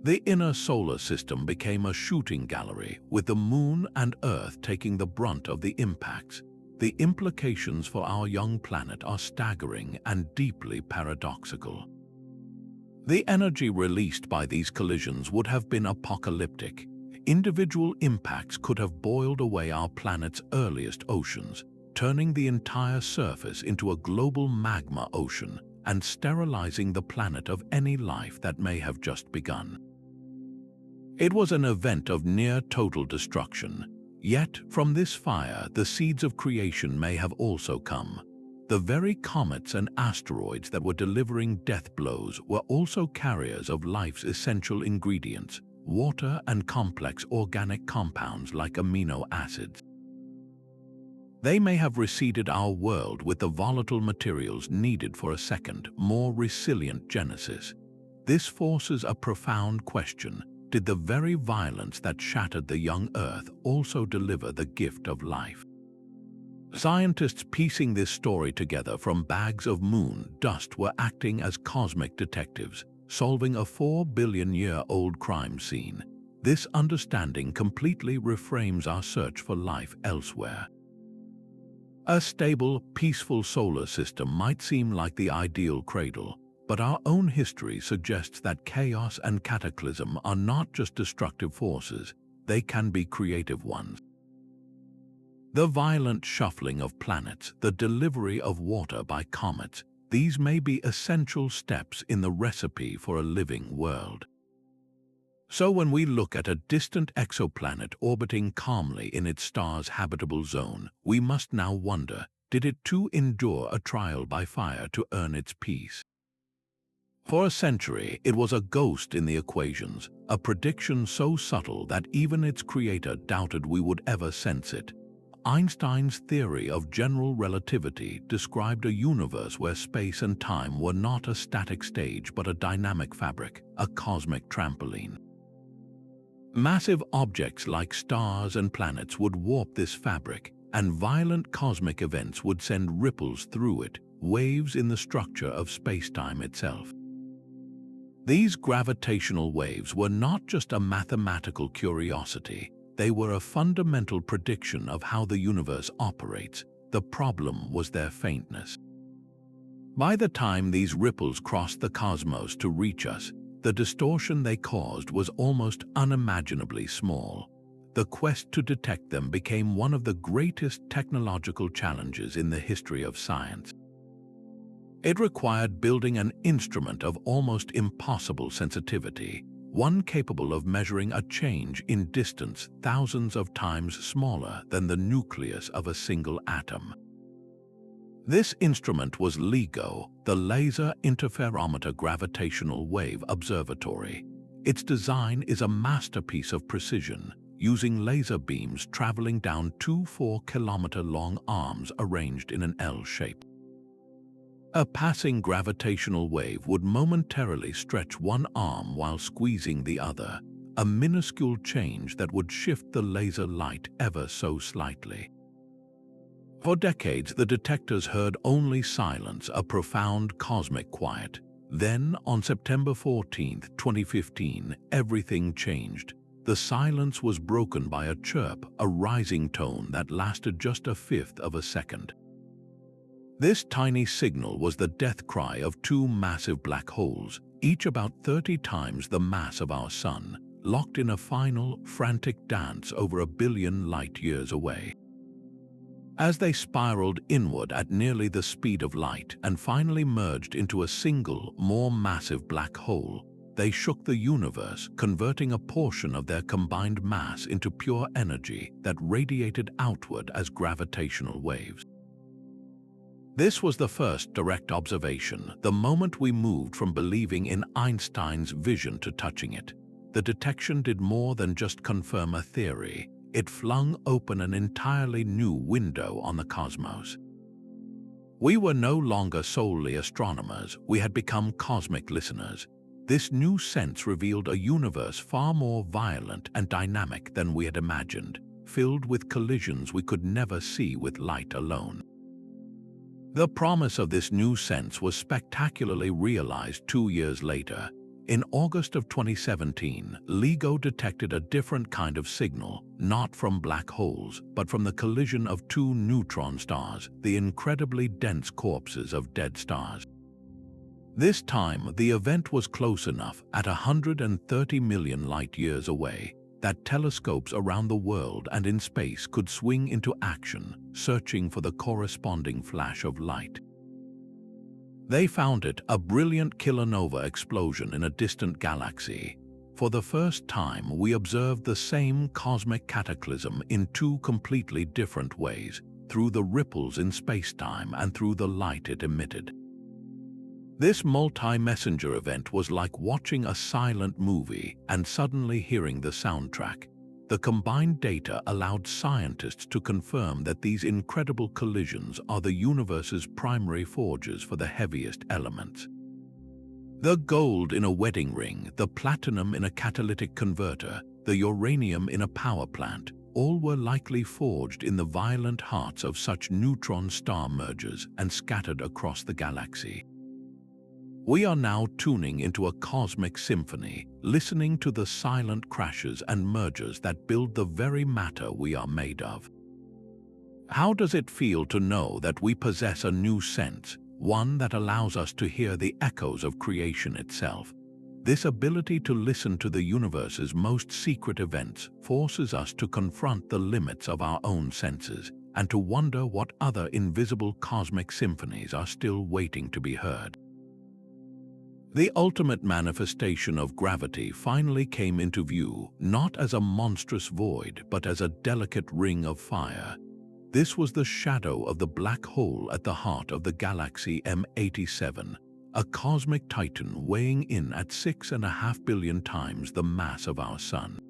The inner solar system became a shooting gallery, with the Moon and Earth taking the brunt of the impacts. the implications for our young planet are staggering and deeply paradoxical. The energy released by these collisions would have been apocalyptic. Individual impacts could have boiled away our planet's earliest oceans, turning the entire surface into a global magma ocean and sterilizing the planet of any life that may have just begun. It was an event of near total destruction. Yet, from this fire, the seeds of creation may have also come. The very comets and asteroids that were delivering death blows were also carriers of life's essential ingredients, water and complex organic compounds like amino acids. They may have reseeded our world with the volatile materials needed for a second, more resilient genesis. This forces a profound question. Did the very violence that shattered the young Earth also deliver the gift of life? Scientists piecing this story together from bags of moon dust were acting as cosmic detectives, solving a 4-billion-year-old crime scene. This understanding completely reframes our search for life elsewhere. A stable, peaceful solar system might seem like the ideal cradle, but our own history suggests that chaos and cataclysm are not just destructive forces, they can be creative ones. The violent shuffling of planets, the delivery of water by comets, these may be essential steps in the recipe for a living world. So when we look at a distant exoplanet orbiting calmly in its star's habitable zone, we must now wonder, did it too endure a trial by fire to earn its peace? For a century, it was a ghost in the equations, a prediction so subtle that even its creator doubted we would ever sense it. Einstein's theory of general relativity described a universe where space and time were not a static stage but a dynamic fabric, a cosmic trampoline. Massive objects like stars and planets would warp this fabric, and violent cosmic events would send ripples through it, waves in the structure of space-time itself. These gravitational waves were not just a mathematical curiosity, they were a fundamental prediction of how the universe operates. The problem was their faintness. By the time these ripples crossed the cosmos to reach us, the distortion they caused was almost unimaginably small. The quest to detect them became one of the greatest technological challenges in the history of science. It required building an instrument of almost impossible sensitivity, one capable of measuring a change in distance thousands of times smaller than the nucleus of a single atom. This instrument was LIGO, the Laser Interferometer Gravitational Wave Observatory. Its design is a masterpiece of precision, using laser beams traveling down two 4-kilometer-long arms arranged in an L shape. A passing gravitational wave would momentarily stretch one arm while squeezing the other, a minuscule change that would shift the laser light ever so slightly. For decades, the detectors heard only silence, a profound cosmic quiet. Then, on September 14, 2015, everything changed. The silence was broken by a chirp, a rising tone that lasted just a fifth of a second. This tiny signal was the death cry of two massive black holes, each about 30 times the mass of our Sun, locked in a final, frantic dance over 1 billion light-years away. As they spiraled inward at nearly the speed of light and finally merged into a single, more massive black hole, they shook the universe, converting a portion of their combined mass into pure energy that radiated outward as gravitational waves. This was the first direct observation, the moment we moved from believing in Einstein's vision to touching it. The detection did more than just confirm a theory. It flung open an entirely new window on the cosmos. We were no longer solely astronomers, we had become cosmic listeners. This new sense revealed a universe far more violent and dynamic than we had imagined, filled with collisions we could never see with light alone. The promise of this new sense was spectacularly realized 2 years later. In August of 2017, LIGO detected a different kind of signal, not from black holes, but from the collision of two neutron stars, the incredibly dense corpses of dead stars. This time, the event was close enough, at 130 million light-years away, that telescopes around the world and in space could swing into action, searching for the corresponding flash of light. They found it, a brilliant kilonova explosion in a distant galaxy. For the first time, we observed the same cosmic cataclysm in two completely different ways, through the ripples in space-time and through the light it emitted. This multi-messenger event was like watching a silent movie and suddenly hearing the soundtrack. The combined data allowed scientists to confirm that these incredible collisions are the universe's primary forges for the heaviest elements. The gold in a wedding ring, the platinum in a catalytic converter, the uranium in a power plant, all were likely forged in the violent hearts of such neutron star mergers and scattered across the galaxy. We are now tuning into a cosmic symphony, listening to the silent crashes and mergers that build the very matter we are made of. How does it feel to know that we possess a new sense, one that allows us to hear the echoes of creation itself? This ability to listen to the universe's most secret events forces us to confront the limits of our own senses and to wonder what other invisible cosmic symphonies are still waiting to be heard. The ultimate manifestation of gravity finally came into view, not as a monstrous void, but as a delicate ring of fire. This was the shadow of the black hole at the heart of the galaxy M87, a cosmic titan weighing in at 6.5 billion times the mass of our Sun.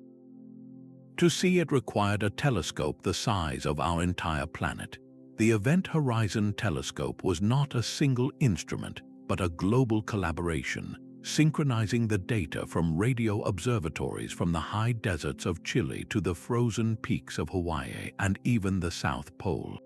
To see it required a telescope the size of our entire planet. The Event Horizon Telescope was not a single instrument, but a global collaboration, synchronizing the data from radio observatories from the high deserts of Chile to the frozen peaks of Hawaii and even the South Pole.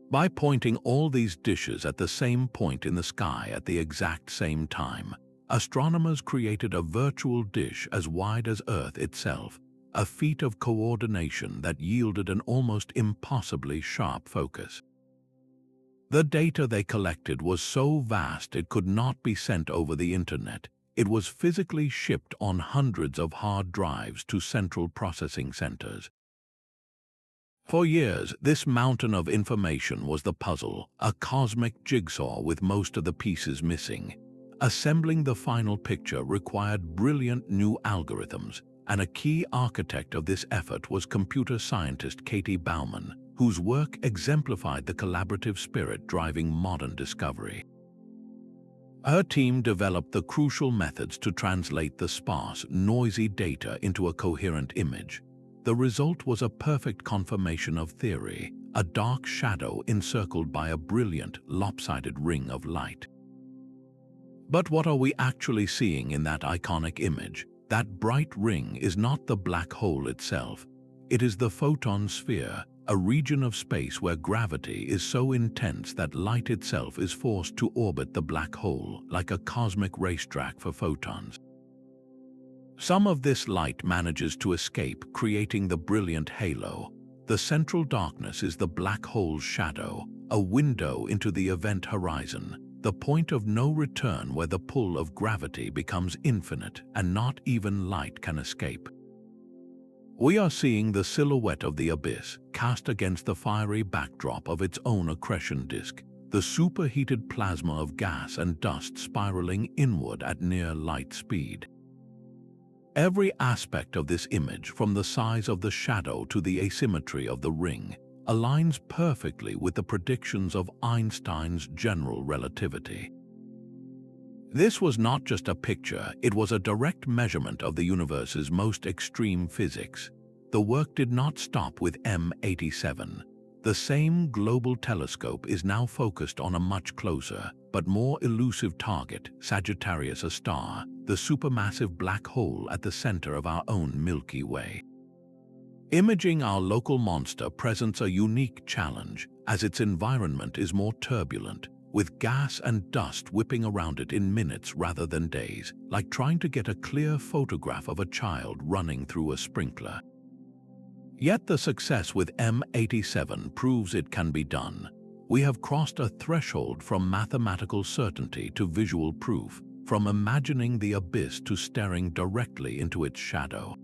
By pointing all these dishes at the same point in the sky at the exact same time, astronomers created a virtual dish as wide as Earth itself, a feat of coordination that yielded an almost impossibly sharp focus. The data they collected was so vast it could not be sent over the internet. It was physically shipped on hundreds of hard drives to central processing centers. For years, this mountain of information was the puzzle, a cosmic jigsaw with most of the pieces missing. Assembling the final picture required brilliant new algorithms, and a key architect of this effort was computer scientist Katie Bauman, whose work exemplified the collaborative spirit driving modern discovery. Her team developed the crucial methods to translate the sparse, noisy data into a coherent image. The result was a perfect confirmation of theory, a dark shadow encircled by a brilliant, lopsided ring of light. But what are we actually seeing in that iconic image? That bright ring is not the black hole itself. It is the photon sphere, a region of space where gravity is so intense that light itself is forced to orbit the black hole like a cosmic racetrack for photons. Some of this light manages to escape, creating the brilliant halo. The central darkness is the black hole's shadow, a window into the event horizon, the point of no return where the pull of gravity becomes infinite and not even light can escape. We are seeing the silhouette of the abyss cast against the fiery backdrop of its own accretion disk, the superheated plasma of gas and dust spiraling inward at near light speed. Every aspect of this image, from the size of the shadow to the asymmetry of the ring, aligns perfectly with the predictions of Einstein's general relativity. This was not just a picture, it was a direct measurement of the universe's most extreme physics. The work did not stop with M87. The same global telescope is now focused on a much closer, but more elusive target, Sagittarius A star, the supermassive black hole at the center of our own Milky Way. Imaging our local monster presents a unique challenge, as its environment is more turbulent. with gas and dust whipping around it in minutes rather than days, like trying to get a clear photograph of a child running through a sprinkler. Yet the success with M87 proves it can be done. We have crossed a threshold from mathematical certainty to visual proof, from imagining the abyss to staring directly into its shadow.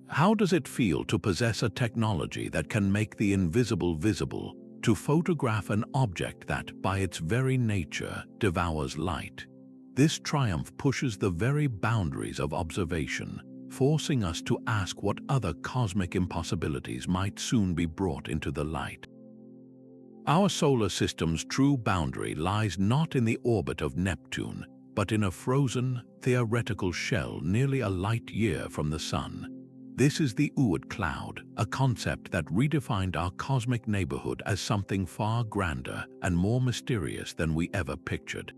How does it feel to possess a technology that can make the invisible visible, to photograph an object that, by its very nature, devours light? This triumph pushes the very boundaries of observation, forcing us to ask what other cosmic impossibilities might soon be brought into the light. Our solar system's true boundary lies not in the orbit of Neptune, but in a frozen, theoretical shell nearly a light year from the Sun. This is the Oort cloud, a concept that redefined our cosmic neighborhood as something far grander and more mysterious than we ever pictured.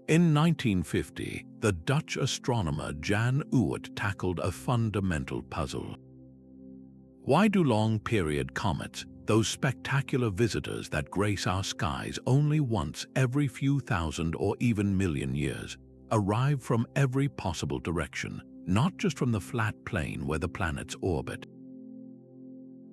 In 1950, the Dutch astronomer Jan Oort tackled a fundamental puzzle. Why do long-period comets, those spectacular visitors that grace our skies only once every few thousand or even million years, arrive from every possible direction, not just from the flat plane where the planets orbit?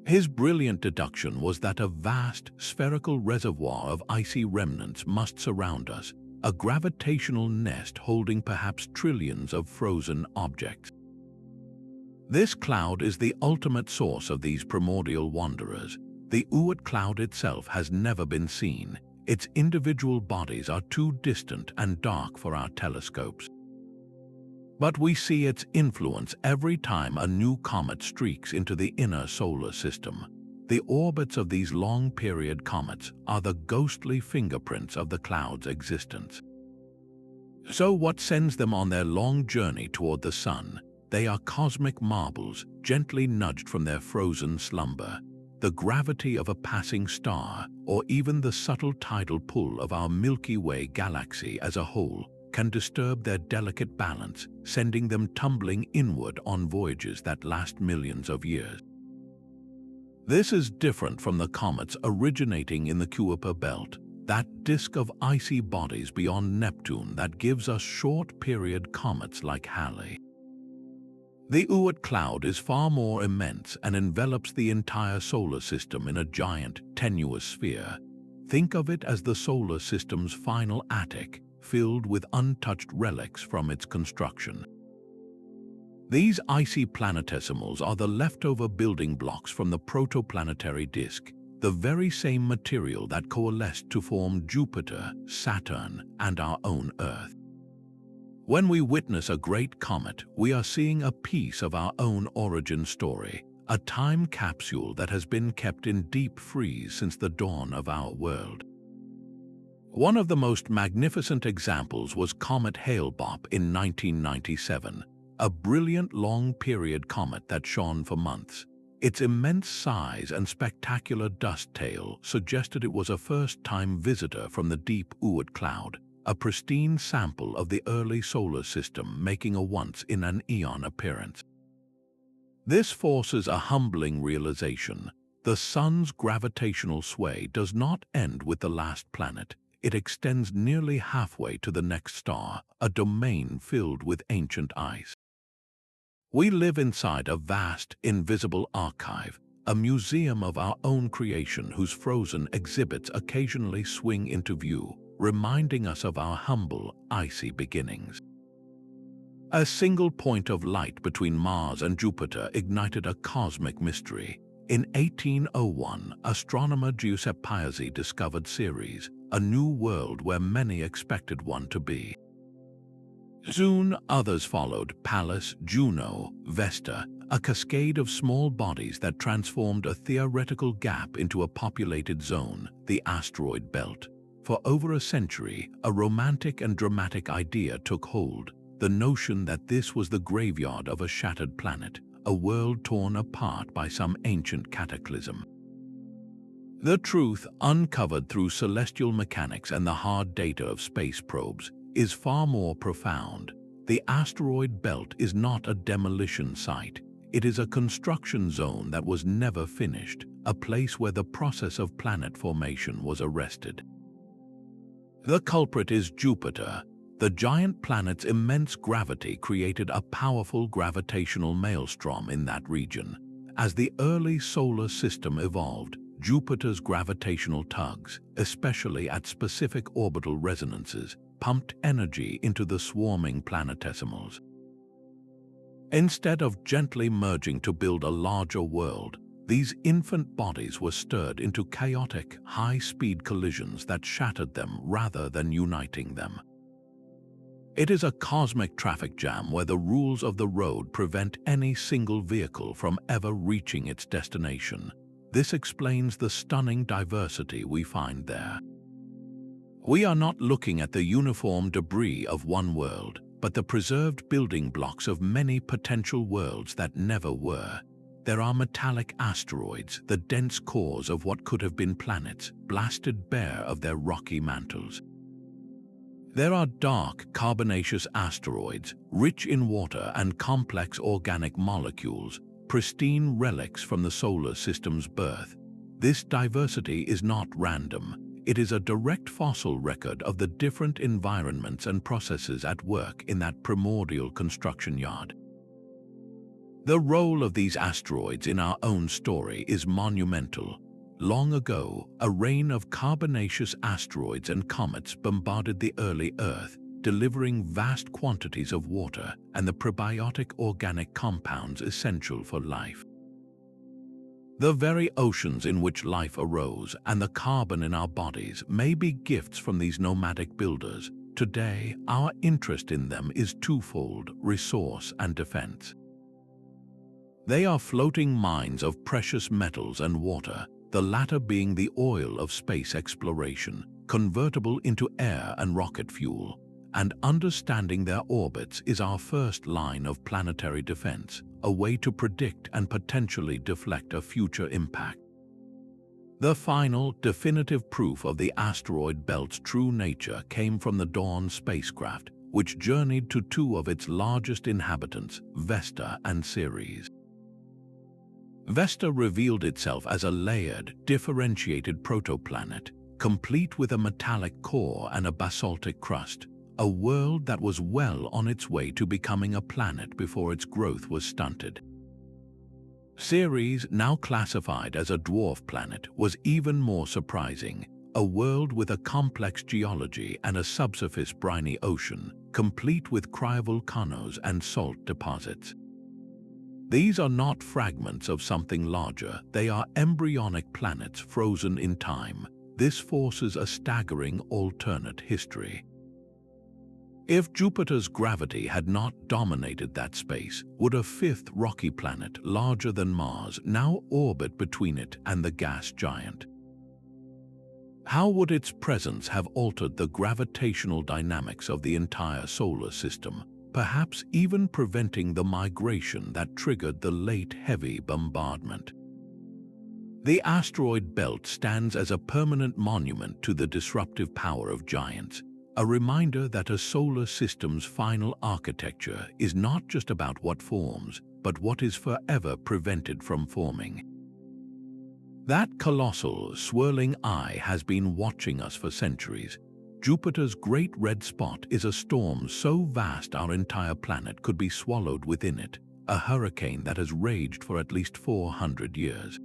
His brilliant deduction was that a vast, spherical reservoir of icy remnants must surround us, a gravitational nest holding perhaps trillions of frozen objects. This cloud is the ultimate source of these primordial wanderers. The Oort cloud itself has never been seen. Its individual bodies are too distant and dark for our telescopes. But we see its influence every time a new comet streaks into the inner solar system. The orbits of these long-period comets are the ghostly fingerprints of the cloud's existence. So what sends them on their long journey toward the Sun? They are cosmic marbles, gently nudged from their frozen slumber. The gravity of a passing star, or even the subtle tidal pull of our Milky Way galaxy as a whole, can disturb their delicate balance, sending them tumbling inward on voyages that last millions of years. This is different from the comets originating in the Kuiper belt, that disk of icy bodies beyond Neptune that gives us short-period comets like Halley. The Oort cloud is far more immense and envelops the entire solar system in a giant, tenuous sphere. Think of it as the solar system's final attic, filled with untouched relics from its construction. These icy planetesimals are the leftover building blocks from the protoplanetary disk, the very same material that coalesced to form Jupiter, Saturn, and our own Earth. When we witness a great comet, we are seeing a piece of our own origin story, a time capsule that has been kept in deep freeze since the dawn of our world. One of the most magnificent examples was Comet Hale-Bopp in 1997, a brilliant long-period comet that shone for months. Its immense size and spectacular dust tail suggested it was a first-time visitor from the deep Oort cloud, a pristine sample of the early solar system making a once-in-an-eon appearance. This forces a humbling realization. The Sun's gravitational sway does not end with the last planet. It extends nearly halfway to the next star, a domain filled with ancient ice. We live inside a vast, invisible archive, a museum of our own creation whose frozen exhibits occasionally swing into view, reminding us of our humble, icy beginnings. A single point of light between Mars and Jupiter ignited a cosmic mystery. In 1801, astronomer Giuseppe Piazzi discovered Ceres, a new world where many expected one to be. Soon others followed: Pallas, Juno, Vesta, a cascade of small bodies that transformed a theoretical gap into a populated zone, the asteroid belt. For over a century, a romantic and dramatic idea took hold, the notion that this was the graveyard of a shattered planet, a world torn apart by some ancient cataclysm. The truth, uncovered through celestial mechanics and the hard data of space probes, is far more profound. The asteroid belt is not a demolition site. It is a construction zone that was never finished, a place where the process of planet formation was arrested. The culprit is Jupiter. The giant planet's immense gravity created a powerful gravitational maelstrom in that region. As the early solar system evolved, Jupiter's gravitational tugs, especially at specific orbital resonances, pumped energy into the swarming planetesimals. Instead of gently merging to build a larger world, these infant bodies were stirred into chaotic, high-speed collisions that shattered them rather than uniting them. It is a cosmic traffic jam where the rules of the road prevent any single vehicle from ever reaching its destination. This explains the stunning diversity we find there. We are not looking at the uniform debris of one world, but the preserved building blocks of many potential worlds that never were. There are metallic asteroids, the dense cores of what could have been planets, blasted bare of their rocky mantles. There are dark, carbonaceous asteroids, rich in water and complex organic molecules, pristine relics from the solar system's birth. This diversity is not random. It is a direct fossil record of the different environments and processes at work in that primordial construction yard. The role of these asteroids in our own story is monumental. Long ago, a rain of carbonaceous asteroids and comets bombarded the early Earth, delivering vast quantities of water and the prebiotic organic compounds essential for life. The very oceans in which life arose and the carbon in our bodies may be gifts from these nomadic builders. Today, our interest in them is twofold: resource and defense. They are floating mines of precious metals and water, the latter being the oil of space exploration, convertible into air and rocket fuel. And understanding their orbits is our first line of planetary defense, a way to predict and potentially deflect a future impact. The final, definitive proof of the asteroid belt's true nature came from the Dawn spacecraft, which journeyed to two of its largest inhabitants, Vesta and Ceres. Vesta revealed itself as a layered, differentiated protoplanet, complete with a metallic core and a basaltic crust, a world that was well on its way to becoming a planet before its growth was stunted. Ceres, now classified as a dwarf planet, was even more surprising, a world with a complex geology and a subsurface briny ocean, complete with cryovolcanoes and salt deposits. These are not fragments of something larger, they are embryonic planets frozen in time. This forces a staggering alternate history. If Jupiter's gravity had not dominated that space, would a fifth rocky planet larger than Mars now orbit between it and the gas giant? How would its presence have altered the gravitational dynamics of the entire solar system, perhaps even preventing the migration that triggered the late heavy bombardment? The asteroid belt stands as a permanent monument to the disruptive power of giants, a reminder that a solar system's final architecture is not just about what forms, but what is forever prevented from forming. That colossal, swirling eye has been watching us for centuries. Jupiter's great red spot is a storm so vast our entire planet could be swallowed within it, a hurricane that has raged for at least 400 years.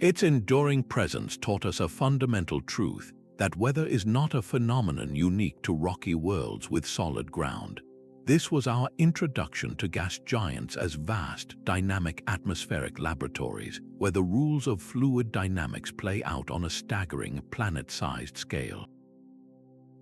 Its enduring presence taught us a fundamental truth, that weather is not a phenomenon unique to rocky worlds with solid ground. This was our introduction to gas giants as vast, dynamic atmospheric laboratories, where the rules of fluid dynamics play out on a staggering, planet-sized scale.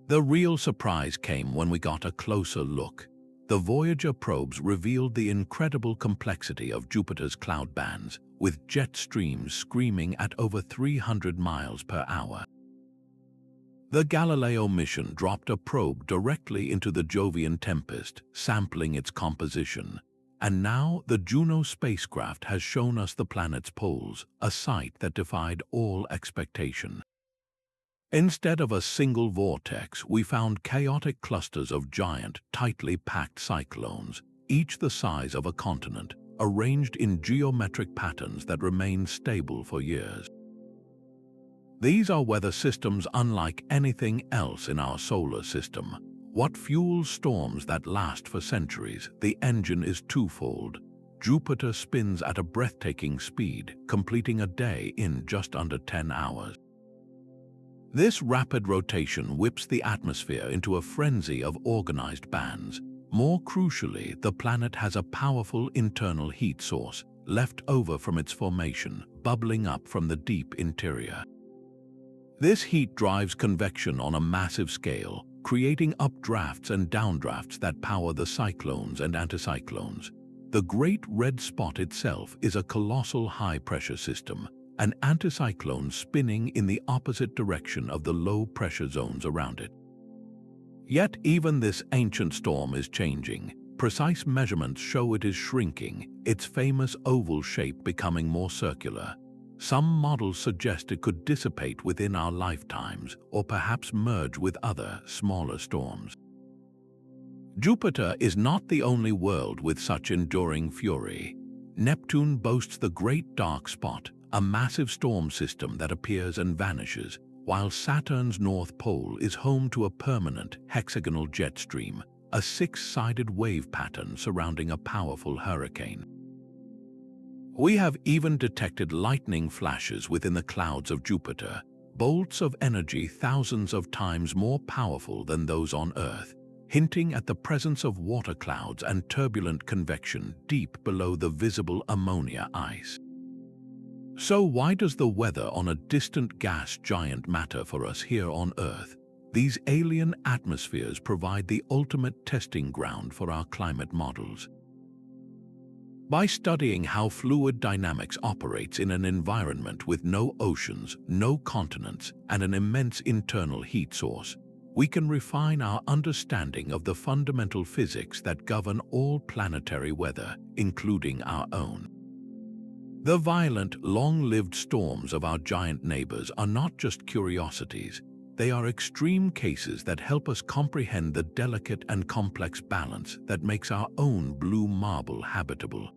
The real surprise came when we got a closer look. The Voyager probes revealed the incredible complexity of Jupiter's cloud bands, with jet streams screaming at over 300 miles per hour. The Galileo mission dropped a probe directly into the Jovian tempest, sampling its composition. And now the Juno spacecraft has shown us the planet's poles, a sight that defied all expectation. Instead of a single vortex, we found chaotic clusters of giant, tightly packed cyclones, each the size of a continent, arranged in geometric patterns that remained stable for years. These are weather systems unlike anything else in our solar system. What fuels storms that last for centuries? The engine is twofold. Jupiter spins at a breathtaking speed, completing a day in just under 10 hours. This rapid rotation whips the atmosphere into a frenzy of organized bands. More crucially, the planet has a powerful internal heat source, left over from its formation, bubbling up from the deep interior. This heat drives convection on a massive scale, creating updrafts and downdrafts that power the cyclones and anticyclones. The Great Red Spot itself is a colossal high-pressure system, an anticyclone spinning in the opposite direction of the low-pressure zones around it. Yet even this ancient storm is changing. Precise measurements show it is shrinking, its famous oval shape becoming more circular. Some models suggest it could dissipate within our lifetimes, or perhaps merge with other, smaller storms. Jupiter is not the only world with such enduring fury. Neptune boasts the Great Dark Spot, a massive storm system that appears and vanishes, while Saturn's North Pole is home to a permanent hexagonal jet stream, a six-sided wave pattern surrounding a powerful hurricane. We have even detected lightning flashes within the clouds of Jupiter, bolts of energy thousands of times more powerful than those on Earth, hinting at the presence of water clouds and turbulent convection deep below the visible ammonia ice. So why does the weather on a distant gas giant matter for us here on Earth? These alien atmospheres provide the ultimate testing ground for our climate models. By studying how fluid dynamics operates in an environment with no oceans, no continents, and an immense internal heat source, we can refine our understanding of the fundamental physics that govern all planetary weather, including our own. The violent, long-lived storms of our giant neighbors are not just curiosities. They are extreme cases that help us comprehend the delicate and complex balance that makes our own blue marble habitable.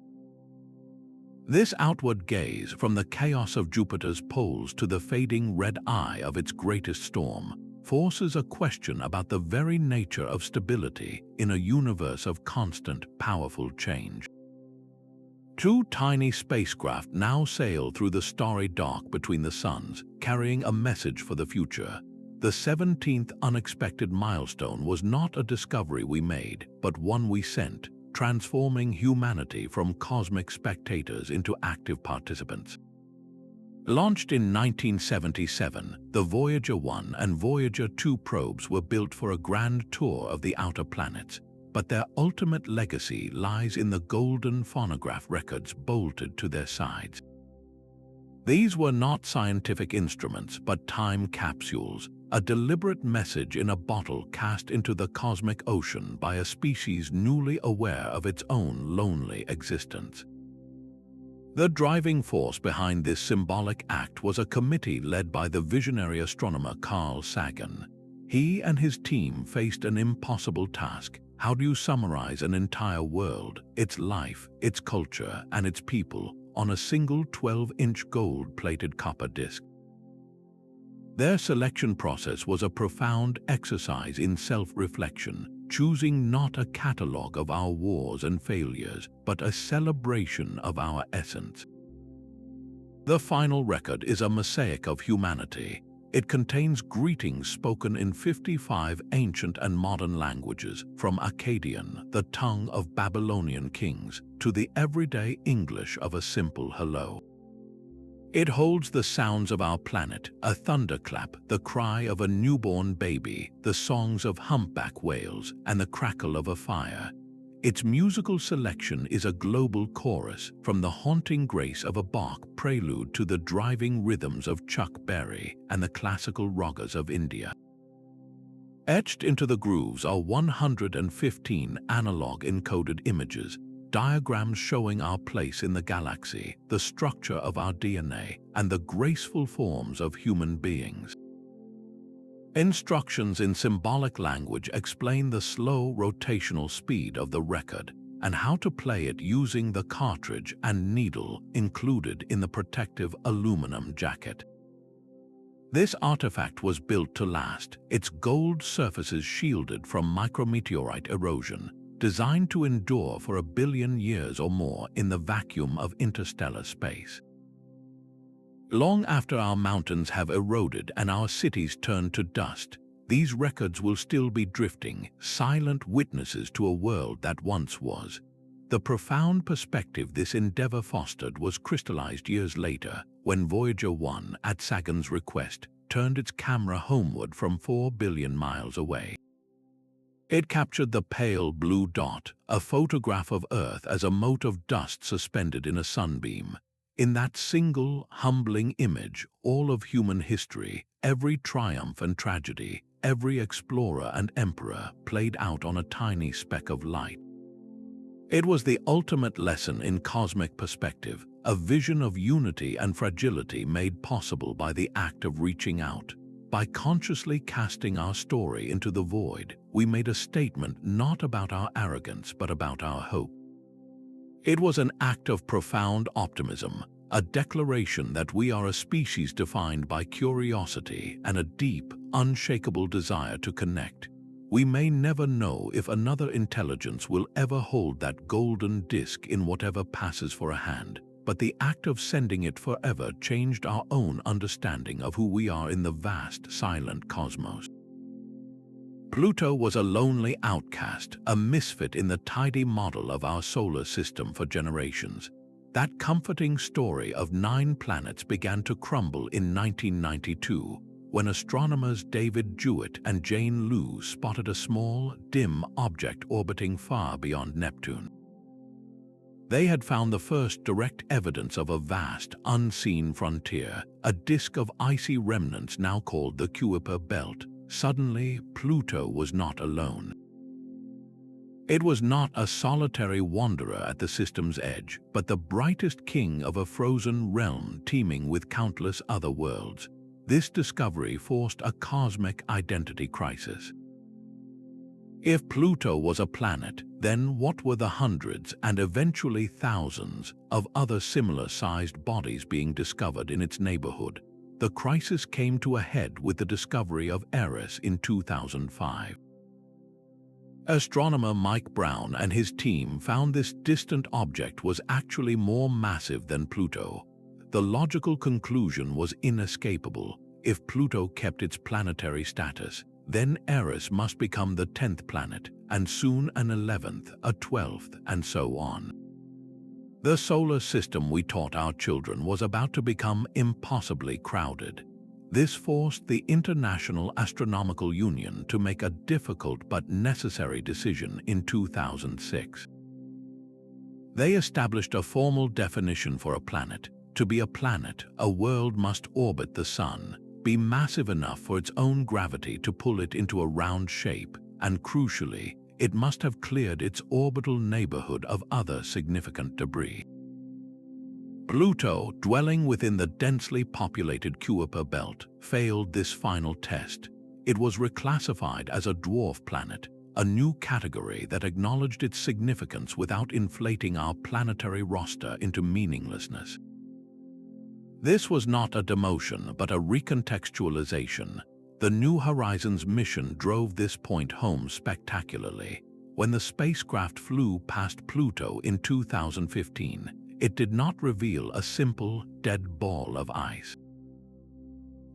This outward gaze from the chaos of Jupiter's poles to the fading red eye of its greatest storm forces a question about the very nature of stability in a universe of constant, powerful change. Two tiny spacecraft now sail through the starry dark between the suns, carrying a message for the future. The 17th unexpected milestone was not a discovery we made, but one we sent, transforming humanity from cosmic spectators into active participants. Launched in 1977, the Voyager 1 and Voyager 2 probes were built for a grand tour of the outer planets, but their ultimate legacy lies in the golden phonograph records bolted to their sides. These were not scientific instruments, but time capsules, a deliberate message in a bottle cast into the cosmic ocean by a species newly aware of its own lonely existence. The driving force behind this symbolic act was a committee led by the visionary astronomer Carl Sagan. He and his team faced an impossible task. How do you summarize an entire world, its life, its culture, and its people, on a single 12-inch gold-plated copper disc? Their selection process was a profound exercise in self-reflection, choosing not a catalogue of our wars and failures, but a celebration of our essence. The final record is a mosaic of humanity. It contains greetings spoken in 55 ancient and modern languages, from Akkadian, the tongue of Babylonian kings, to the everyday English of a simple hello. It holds the sounds of our planet, a thunderclap, the cry of a newborn baby, the songs of humpback whales, and the crackle of a fire. Its musical selection is a global chorus, from the haunting grace of a Bach prelude to the driving rhythms of Chuck Berry and the classical ragas of India. Etched into the grooves are 115 analog encoded images, diagrams showing our place in the galaxy, the structure of our DNA, and the graceful forms of human beings. Instructions in symbolic language explain the slow rotational speed of the record and how to play it using the cartridge and needle included in the protective aluminum jacket. This artifact was built to last, its gold surfaces shielded from micrometeorite erosion, designed to endure for 1 billion years or more in the vacuum of interstellar space. Long after our mountains have eroded and our cities turn to dust, these records will still be drifting, silent witnesses to a world that once was. The profound perspective this endeavor fostered was crystallized years later when Voyager 1, at Sagan's request, turned its camera homeward from 4 billion miles away. It captured the pale blue dot, a photograph of Earth as a mote of dust suspended in a sunbeam. In that single, humbling image, all of human history, every triumph and tragedy, every explorer and emperor played out on a tiny speck of light. It was the ultimate lesson in cosmic perspective, a vision of unity and fragility made possible by the act of reaching out. By consciously casting our story into the void, we made a statement not about our arrogance but about our hope. It was an act of profound optimism, a declaration that we are a species defined by curiosity and a deep, unshakable desire to connect. We may never know if another intelligence will ever hold that golden disk in whatever passes for a hand, but the act of sending it forever changed our own understanding of who we are in the vast, silent cosmos. Pluto was a lonely outcast, a misfit in the tidy model of our solar system for generations. That comforting story of 9 planets began to crumble in 1992, when astronomers David Jewett and Jane Liu spotted a small, dim object orbiting far beyond Neptune. They had found the first direct evidence of a vast, unseen frontier, a disk of icy remnants now called the Kuiper Belt. Suddenly, Pluto was not alone. It was not a solitary wanderer at the system's edge, but the brightest king of a frozen realm teeming with countless other worlds. This discovery forced a cosmic identity crisis. If Pluto was a planet, then what were the hundreds and eventually thousands of other similar-sized bodies being discovered in its neighborhood? The crisis came to a head with the discovery of Eris in 2005. Astronomer Mike Brown and his team found this distant object was actually more massive than Pluto. The logical conclusion was inescapable. If Pluto kept its planetary status, then Eris must become the 10th planet, and soon an 11th, a 12th, and so on. The solar system we taught our children was about to become impossibly crowded. This forced the International Astronomical Union to make a difficult but necessary decision in 2006. They established a formal definition for a planet. To be a planet, a world must orbit the Sun, be massive enough for its own gravity to pull it into a round shape, and crucially, it must have cleared its orbital neighborhood of other significant debris. Pluto, dwelling within the densely populated Kuiper Belt, failed this final test. It was reclassified as a dwarf planet, a new category that acknowledged its significance without inflating our planetary roster into meaninglessness. This was not a demotion, but a recontextualization. The New Horizons mission drove this point home spectacularly. When the spacecraft flew past Pluto in 2015, it did not reveal a simple, dead ball of ice.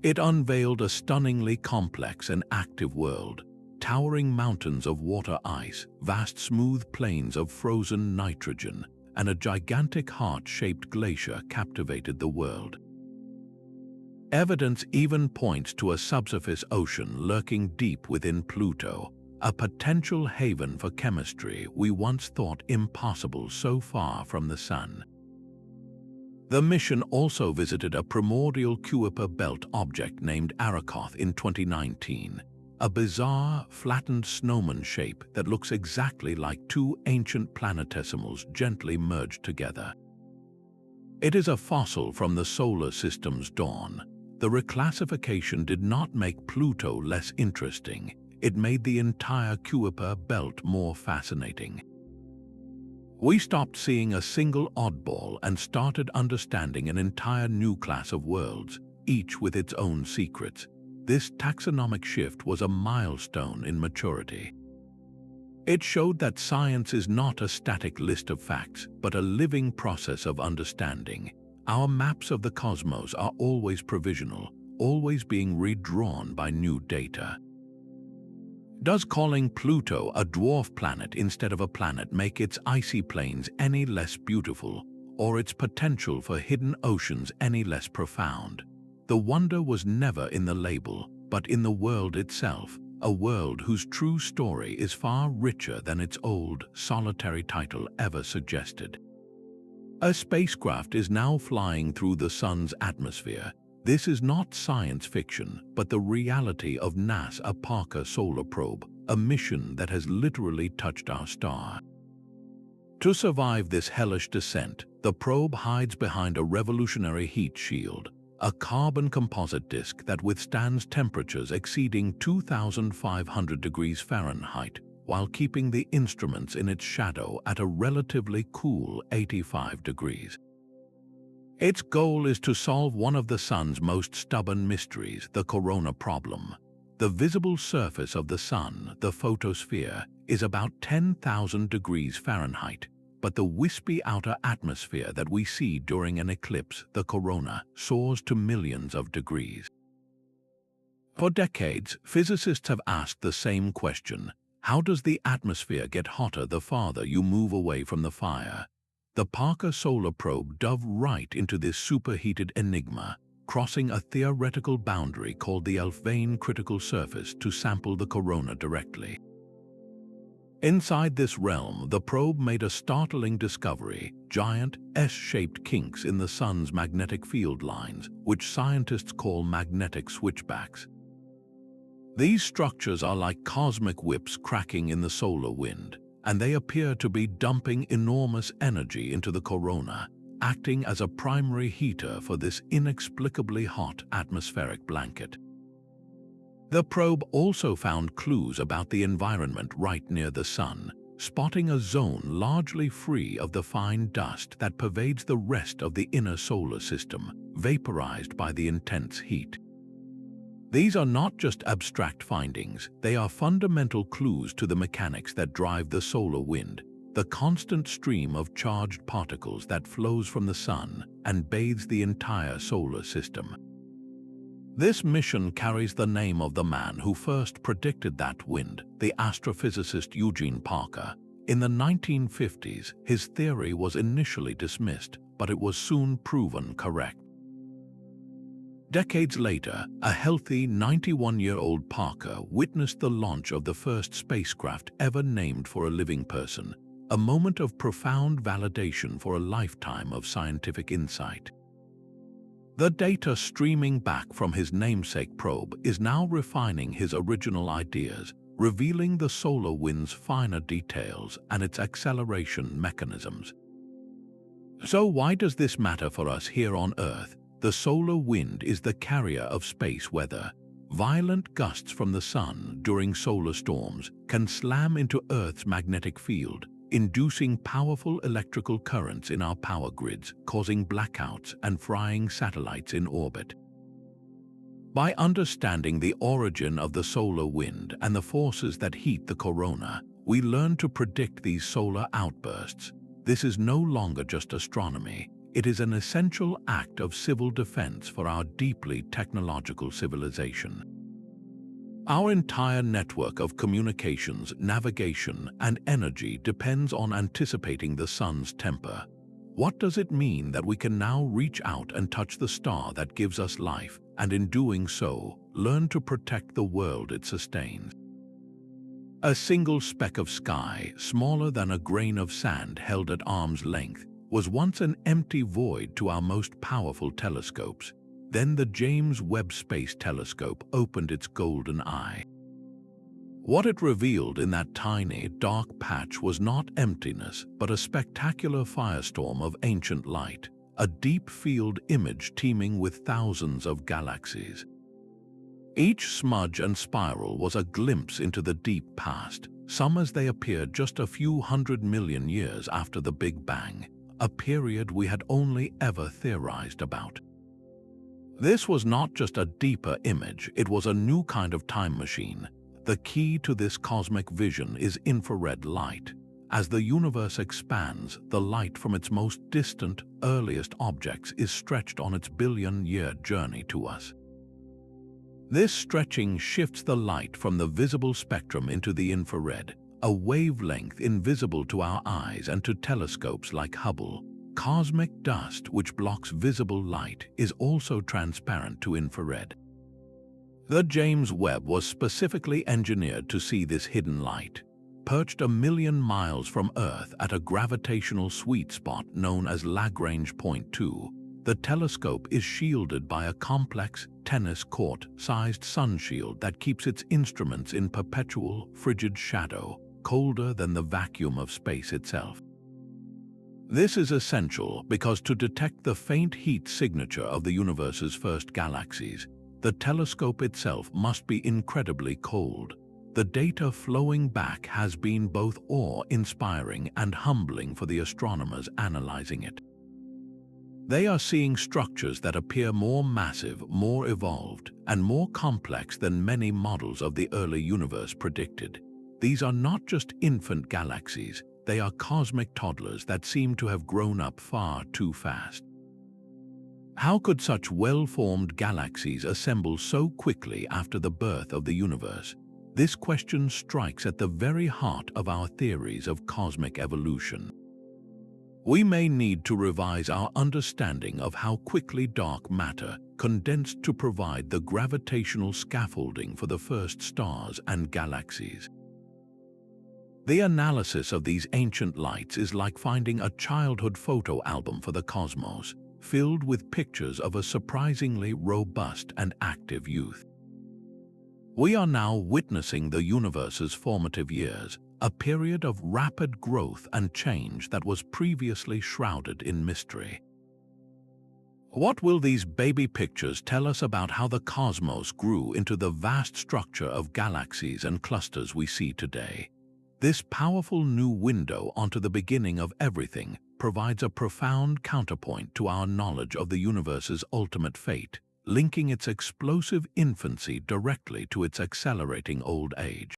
It unveiled a stunningly complex and active world. Towering mountains of water ice, vast smooth plains of frozen nitrogen, and a gigantic heart-shaped glacier captivated the world. Evidence even points to a subsurface ocean lurking deep within Pluto, a potential haven for chemistry we once thought impossible so far from the Sun. The mission also visited a primordial Kuiper Belt object named Arakoth in 2019, a bizarre, flattened snowman shape that looks exactly like 2 ancient planetesimals gently merged together. It is a fossil from the solar system's dawn. The reclassification did not make Pluto less interesting. It made the entire Kuiper Belt more fascinating. We stopped seeing a single oddball and started understanding an entire new class of worlds. each with its own secrets. This taxonomic shift was a milestone in maturity. It showed that science is not a static list of facts, but a living process of understanding. Our maps of the cosmos are always provisional, always being redrawn by new data. Does calling Pluto a dwarf planet instead of a planet make its icy plains any less beautiful, or its potential for hidden oceans any less profound? The wonder was never in the label, but in the world itself, a world whose true story is far richer than its old, solitary title ever suggested. A spacecraft is now flying through the Sun's atmosphere. This is not science fiction, but the reality of NASA's Parker Solar Probe, a mission that has literally touched our star. To survive this hellish descent, the probe hides behind a revolutionary heat shield, a carbon composite disk that withstands temperatures exceeding 2,500 degrees Fahrenheit, while keeping the instruments in its shadow at a relatively cool 85 degrees. Its goal is to solve one of the Sun's most stubborn mysteries, the corona problem. The visible surface of the Sun, the photosphere, is about 10,000 degrees Fahrenheit, but the wispy outer atmosphere that we see during an eclipse, the corona, soars to millions of degrees. For decades, physicists have asked the same question: how does the atmosphere get hotter the farther you move away from the fire? The Parker Solar Probe dove right into this superheated enigma, crossing a theoretical boundary called the Elfvane critical surface to sample the corona directly. Inside this realm, the probe made a startling discovery: giant, S-shaped kinks in the Sun's magnetic field lines, which scientists call magnetic switchbacks. These structures are like cosmic whips cracking in the solar wind, and they appear to be dumping enormous energy into the corona, acting as a primary heater for this inexplicably hot atmospheric blanket. The probe also found clues about the environment right near the Sun, spotting a zone largely free of the fine dust that pervades the rest of the inner solar system, vaporized by the intense heat. These are not just abstract findings, they are fundamental clues to the mechanics that drive the solar wind, the constant stream of charged particles that flows from the Sun and bathes the entire solar system. This mission carries the name of the man who first predicted that wind, the astrophysicist Eugene Parker. In the 1950s, his theory was initially dismissed, but it was soon proven correct. Decades later, a healthy 91-year-old Parker witnessed the launch of the first spacecraft ever named for a living person, a moment of profound validation for a lifetime of scientific insight. The data streaming back from his namesake probe is now refining his original ideas, revealing the solar wind's finer details and its acceleration mechanisms. So why does this matter for us here on Earth? The solar wind is the carrier of space weather. Violent gusts from the Sun during solar storms can slam into Earth's magnetic field, inducing powerful electrical currents in our power grids, causing blackouts and frying satellites in orbit. By understanding the origin of the solar wind and the forces that heat the corona, we learn to predict these solar outbursts. This is no longer just astronomy. It is an essential act of civil defense for our deeply technological civilization. Our entire network of communications, navigation, and energy depends on anticipating the Sun's temper. What does it mean that we can now reach out and touch the star that gives us life, and in doing so, learn to protect the world it sustains? A single speck of sky, smaller than a grain of sand held at arm's length, was once an empty void to our most powerful telescopes. Then the James Webb Space Telescope opened its golden eye. What it revealed in that tiny, dark patch was not emptiness, but a spectacular firestorm of ancient light, a deep field image teeming with thousands of galaxies. Each smudge and spiral was a glimpse into the deep past, some as they appeared just a few 100 million years after the Big Bang, a period we had only ever theorized about. This was not just a deeper image, it was a new kind of time machine. The key to this cosmic vision is infrared light. As the universe expands, the light from its most distant, earliest objects is stretched on its billion-year journey to us. This stretching shifts the light from the visible spectrum into the infrared, a wavelength invisible to our eyes and to telescopes like Hubble. Cosmic dust, which blocks visible light, is also transparent to infrared. The James Webb was specifically engineered to see this hidden light. Perched 1,000,000 miles from Earth at a gravitational sweet spot known as Lagrange Point 2, the telescope is shielded by a complex, tennis court-sized sunshield that keeps its instruments in perpetual, frigid shadow, colder than the vacuum of space itself. This is essential because to detect the faint heat signature of the universe's first galaxies, the telescope itself must be incredibly cold. The data flowing back has been both awe-inspiring and humbling for the astronomers analyzing it. They are seeing structures that appear more massive, more evolved, and more complex than many models of the early universe predicted. These are not just infant galaxies, they are cosmic toddlers that seem to have grown up far too fast. How could such well-formed galaxies assemble so quickly after the birth of the universe? This question strikes at the very heart of our theories of cosmic evolution. We may need to revise our understanding of how quickly dark matter condensed to provide the gravitational scaffolding for the first stars and galaxies. The analysis of these ancient lights is like finding a childhood photo album for the cosmos, filled with pictures of a surprisingly robust and active youth. We are now witnessing the universe's formative years, a period of rapid growth and change that was previously shrouded in mystery. What will these baby pictures tell us about how the cosmos grew into the vast structure of galaxies and clusters we see today? This powerful new window onto the beginning of everything provides a profound counterpoint to our knowledge of the universe's ultimate fate, linking its explosive infancy directly to its accelerating old age.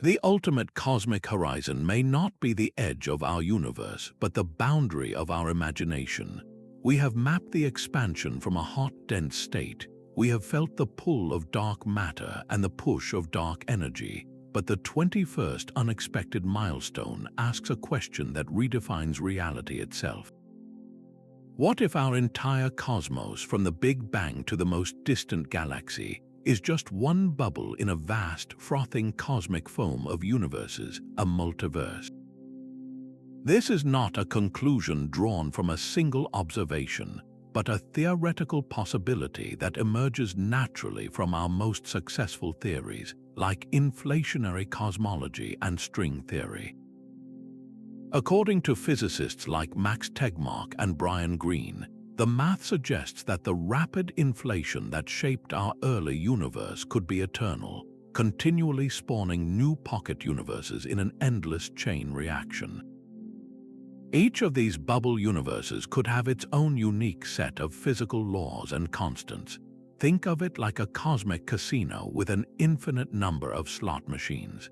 The ultimate cosmic horizon may not be the edge of our universe, but the boundary of our imagination. We have mapped the expansion from a hot, dense state. We have felt the pull of dark matter and the push of dark energy. But the 21st unexpected milestone asks a question that redefines reality itself. What if our entire cosmos, from the Big Bang to the most distant galaxy, is just one bubble in a vast, frothing cosmic foam of universes, a multiverse? This is not a conclusion drawn from a single observation, but a theoretical possibility that emerges naturally from our most successful theories, like inflationary cosmology and string theory. According to physicists like Max Tegmark and Brian Greene, the math suggests that the rapid inflation that shaped our early universe could be eternal, continually spawning new pocket universes in an endless chain reaction. Each of these bubble universes could have its own unique set of physical laws and constants. Think of it like a cosmic casino with an infinite number of slot machines.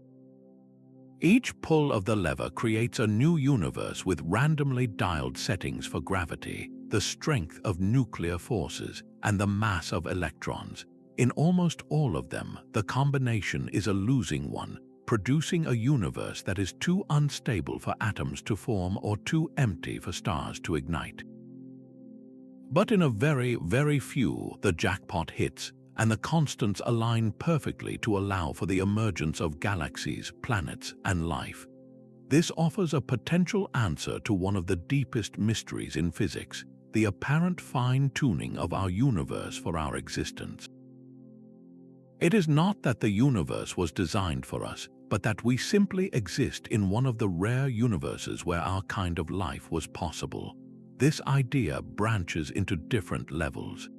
Each pull of the lever creates a new universe with randomly dialed settings for gravity, the strength of nuclear forces, and the mass of electrons. In almost all of them, the combination is a losing one, producing a universe that is too unstable for atoms to form or too empty for stars to ignite. But in a very, very few, the jackpot hits, and the constants align perfectly to allow for the emergence of galaxies, planets, and life. This offers a potential answer to one of the deepest mysteries in physics, the apparent fine-tuning of our universe for our existence. It is not that the universe was designed for us, but that we simply exist in one of the rare universes where our kind of life was possible. This idea branches into different levels.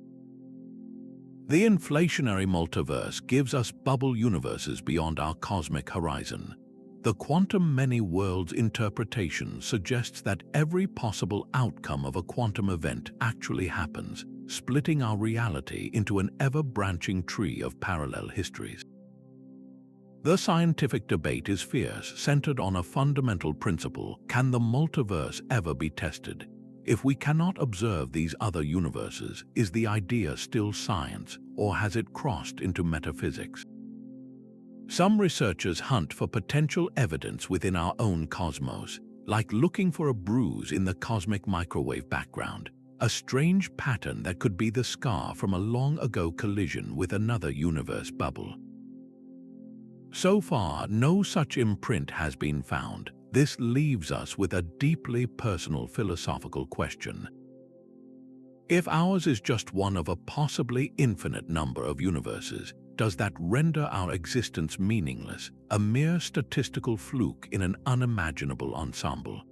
The inflationary multiverse gives us bubble universes beyond our cosmic horizon. The quantum many-worlds interpretation suggests that every possible outcome of a quantum event actually happens, splitting our reality into an ever-branching tree of parallel histories. The scientific debate is fierce, centered on a fundamental principle: can the multiverse ever be tested? If we cannot observe these other universes, is the idea still science, or has it crossed into metaphysics? Some researchers hunt for potential evidence within our own cosmos, like looking for a bruise in the cosmic microwave background, a strange pattern that could be the scar from a long-ago collision with another universe bubble. So far, no such imprint has been found. This leaves us with a deeply personal philosophical question. If ours is just one of a possibly infinite number of universes, does that render our existence meaningless, a mere statistical fluke in an unimaginable ensemble?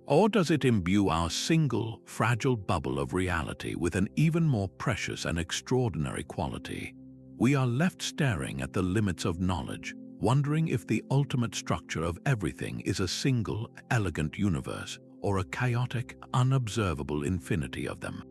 Or does it imbue our single, fragile bubble of reality with an even more precious and extraordinary quality? We are left staring at the limits of knowledge, wondering if the ultimate structure of everything is a single, elegant universe, or a chaotic, unobservable infinity of them.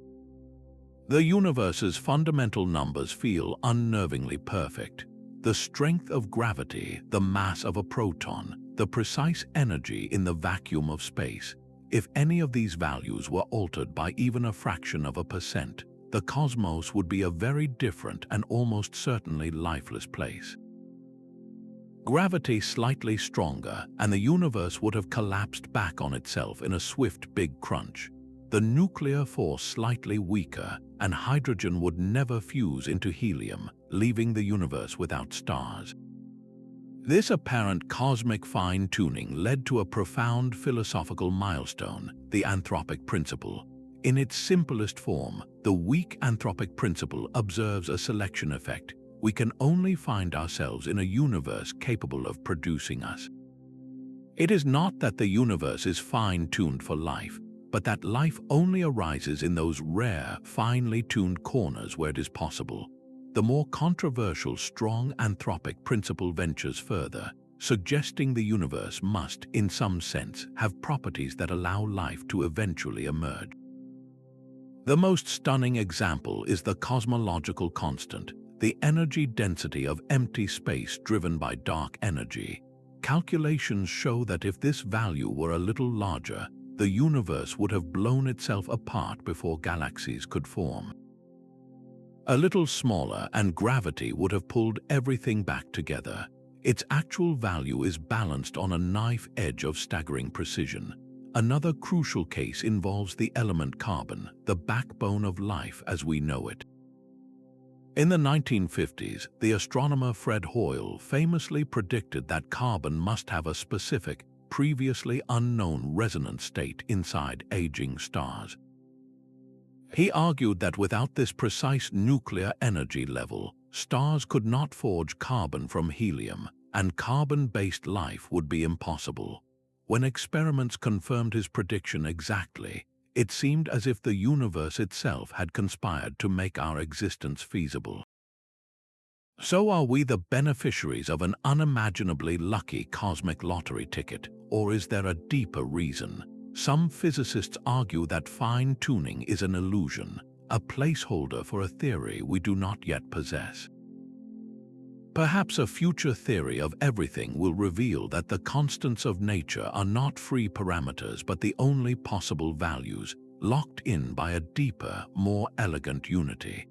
The universe's fundamental numbers feel unnervingly perfect. The strength of gravity, the mass of a proton, the precise energy in the vacuum of space. If any of these values were altered by even a fraction of a percent, the cosmos would be a very different and almost certainly lifeless place. Gravity slightly stronger, and the universe would have collapsed back on itself in a swift big crunch. The nuclear force slightly weaker, and hydrogen would never fuse into helium, leaving the universe without stars. This apparent cosmic fine-tuning led to a profound philosophical milestone, the Anthropic Principle. In its simplest form, the weak Anthropic Principle observes a selection effect. We can only find ourselves in a universe capable of producing us. It is not that the universe is fine-tuned for life, but that life only arises in those rare, finely tuned corners where it is possible. The more controversial strong Anthropic Principle ventures further, suggesting the universe must, in some sense, have properties that allow life to eventually emerge. The most stunning example is the cosmological constant, the energy density of empty space driven by dark energy. Calculations show that if this value were a little larger, the universe would have blown itself apart before galaxies could form. A little smaller and gravity would have pulled everything back together. Its actual value is balanced on a knife edge of staggering precision. Another crucial case involves the element carbon, the backbone of life as we know it. In the 1950s, the astronomer Fred Hoyle famously predicted that carbon must have a specific, previously unknown resonance state inside aging stars. He argued that without this precise nuclear energy level, stars could not forge carbon from helium, and carbon-based life would be impossible. When experiments confirmed his prediction exactly, it seemed as if the universe itself had conspired to make our existence feasible. So are we the beneficiaries of an unimaginably lucky cosmic lottery ticket, or is there a deeper reason? Some physicists argue that fine-tuning is an illusion, a placeholder for a theory we do not yet possess. Perhaps a future theory of everything will reveal that the constants of nature are not free parameters but the only possible values, locked in by a deeper, more elegant unity.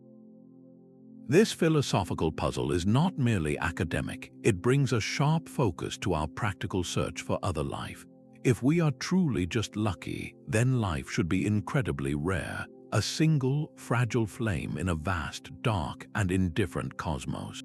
This philosophical puzzle is not merely academic, it brings a sharp focus to our practical search for other life. If we are truly just lucky, then life should be incredibly rare, a single, fragile flame in a vast, dark, and indifferent cosmos.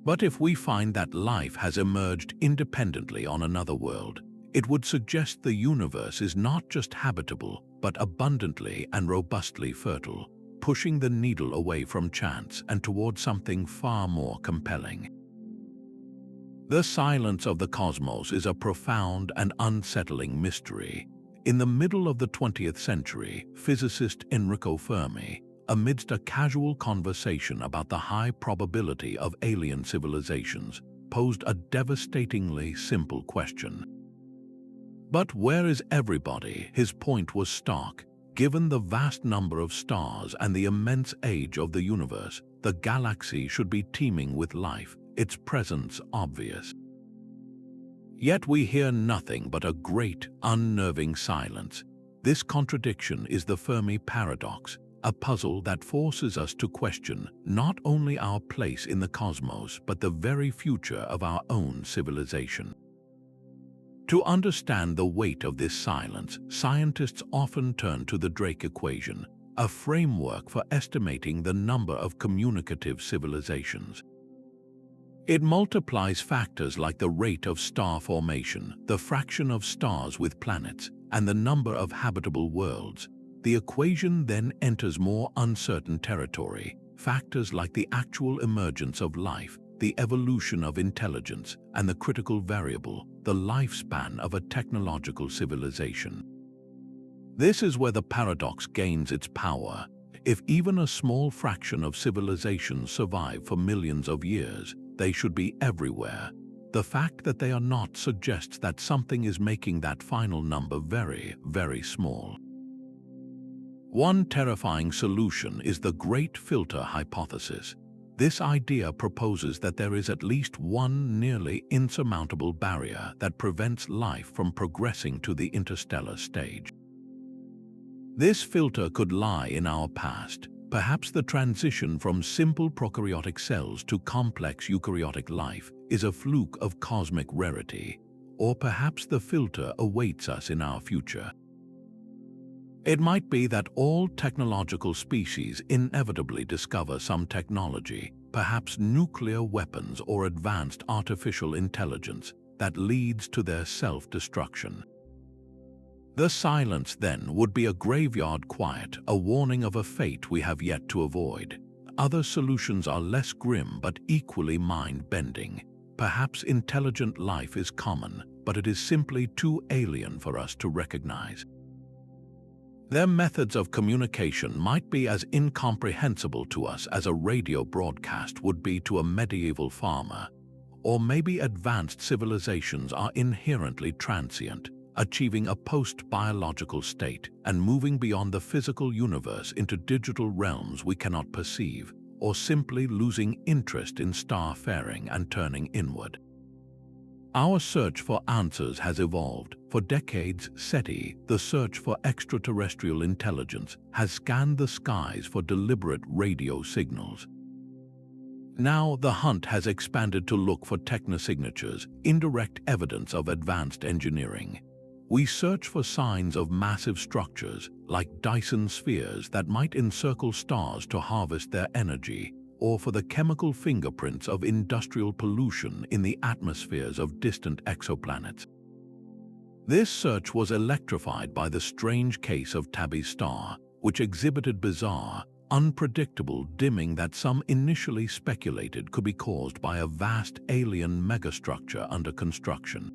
But if we find that life has emerged independently on another world, it would suggest the universe is not just habitable, but abundantly and robustly fertile, pushing the needle away from chance and toward something far more compelling. The silence of the cosmos is a profound and unsettling mystery. In the middle of the 20th century, physicist Enrico Fermi, amidst a casual conversation about the high probability of alien civilizations, posed a devastatingly simple question. But where is everybody? His point was stark. Given the vast number of stars and the immense age of the universe, the galaxy should be teeming with life, its presence obvious. Yet we hear nothing but a great, unnerving silence. This contradiction is the Fermi Paradox, a puzzle that forces us to question not only our place in the cosmos but the very future of our own civilization. To understand the weight of this silence, scientists often turn to the Drake equation, a framework for estimating the number of communicative civilizations. It multiplies factors like the rate of star formation, the fraction of stars with planets, and the number of habitable worlds. The equation then enters more uncertain territory, factors like the actual emergence of life, the evolution of intelligence, and the critical variable, the lifespan of a technological civilization. This is where the paradox gains its power. If even a small fraction of civilizations survive for millions of years, they should be everywhere. The fact that they are not suggests that something is making that final number very, very small. One terrifying solution is the Great Filter Hypothesis. This idea proposes that there is at least one nearly insurmountable barrier that prevents life from progressing to the interstellar stage. This filter could lie in our past, perhaps the transition from simple prokaryotic cells to complex eukaryotic life is a fluke of cosmic rarity, or perhaps the filter awaits us in our future. It might be that all technological species inevitably discover some technology, perhaps nuclear weapons or advanced artificial intelligence, that leads to their self-destruction. The silence then would be a graveyard quiet, a warning of a fate we have yet to avoid. Other solutions are less grim but equally mind-bending. Perhaps intelligent life is common, but it is simply too alien for us to recognize. Their methods of communication might be as incomprehensible to us as a radio broadcast would be to a medieval farmer. Or maybe advanced civilizations are inherently transient, achieving a post-biological state and moving beyond the physical universe into digital realms we cannot perceive, or simply losing interest in starfaring and turning inward. Our search for answers has evolved. For decades, SETI, the search for extraterrestrial intelligence, has scanned the skies for deliberate radio signals. Now the hunt has expanded to look for technosignatures, indirect evidence of advanced engineering. We search for signs of massive structures, like Dyson spheres that might encircle stars to harvest their energy, or for the chemical fingerprints of industrial pollution in the atmospheres of distant exoplanets. This search was electrified by the strange case of Tabby's star, which exhibited bizarre, unpredictable dimming that some initially speculated could be caused by a vast alien megastructure under construction.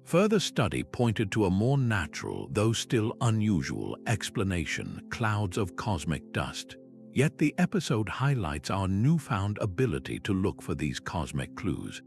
Further study pointed to a more natural, though still unusual, explanation: clouds of cosmic dust. Yet the episode highlights our newfound ability to look for these cosmic clues.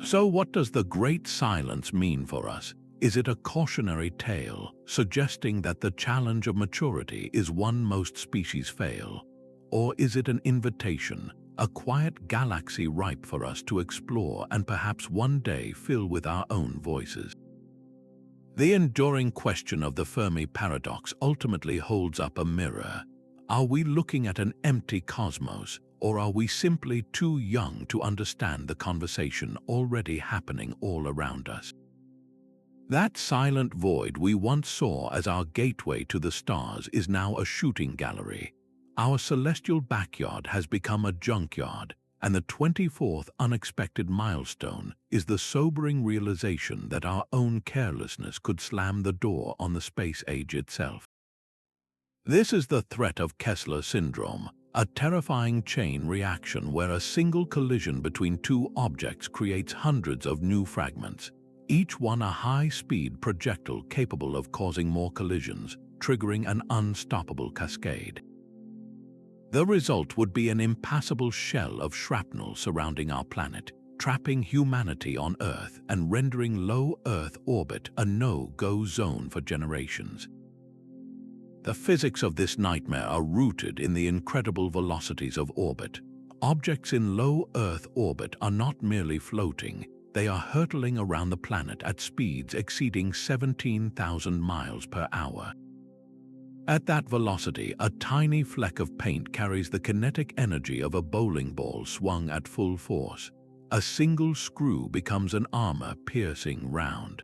So what does the Great Silence mean for us? Is it a cautionary tale, suggesting that the challenge of maturity is one most species fail? Or is it an invitation, a quiet galaxy ripe for us to explore and perhaps one day fill with our own voices? The enduring question of the Fermi Paradox ultimately holds up a mirror. Are we looking at an empty cosmos, or are we simply too young to understand the conversation already happening all around us? That silent void we once saw as our gateway to the stars is now a shooting gallery. Our celestial backyard has become a junkyard, and the 24th unexpected milestone is the sobering realization that our own carelessness could slam the door on the space age itself. This is the threat of Kessler syndrome, a terrifying chain reaction where a single collision between two objects creates hundreds of new fragments, each one a high-speed projectile capable of causing more collisions, triggering an unstoppable cascade. The result would be an impassable shell of shrapnel surrounding our planet, trapping humanity on Earth and rendering low Earth orbit a no-go zone for generations. The physics of this nightmare are rooted in the incredible velocities of orbit. Objects in low Earth orbit are not merely floating, they are hurtling around the planet at speeds exceeding 17,000 miles per hour. At that velocity, a tiny fleck of paint carries the kinetic energy of a bowling ball swung at full force. A single screw becomes an armor-piercing round.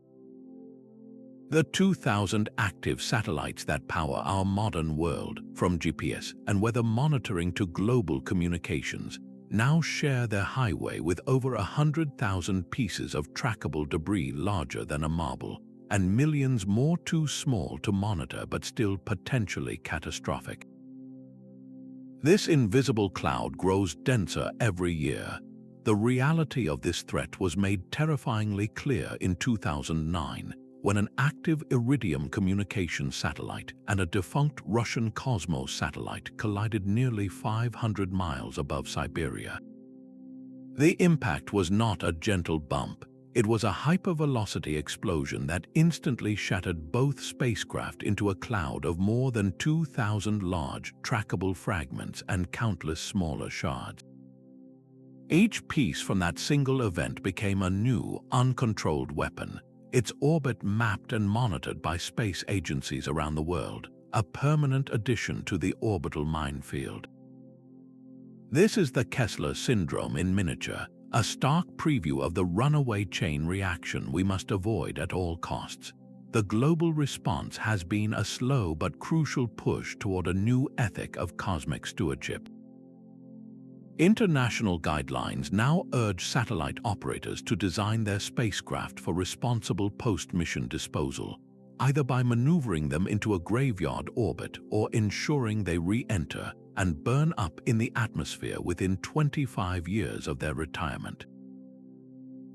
The 2,000 active satellites that power our modern world, from GPS and weather monitoring to global communications, now share their highway with over 100,000 pieces of trackable debris larger than a marble, and millions more too small to monitor but still potentially catastrophic. This invisible cloud grows denser every year. The reality of this threat was made terrifyingly clear in 2009, when an active Iridium communications satellite and a defunct Russian Cosmos satellite collided nearly 500 miles above Siberia. The impact was not a gentle bump. It was a hypervelocity explosion that instantly shattered both spacecraft into a cloud of more than 2,000 large, trackable fragments and countless smaller shards. Each piece from that single event became a new, uncontrolled weapon, its orbit mapped and monitored by space agencies around the world, a permanent addition to the orbital minefield. This is the Kessler syndrome in miniature, a stark preview of the runaway chain reaction we must avoid at all costs. The global response has been a slow but crucial push toward a new ethic of cosmic stewardship. International guidelines now urge satellite operators to design their spacecraft for responsible post-mission disposal, either by maneuvering them into a graveyard orbit or ensuring they re-enter and burn up in the atmosphere within 25 years of their retirement.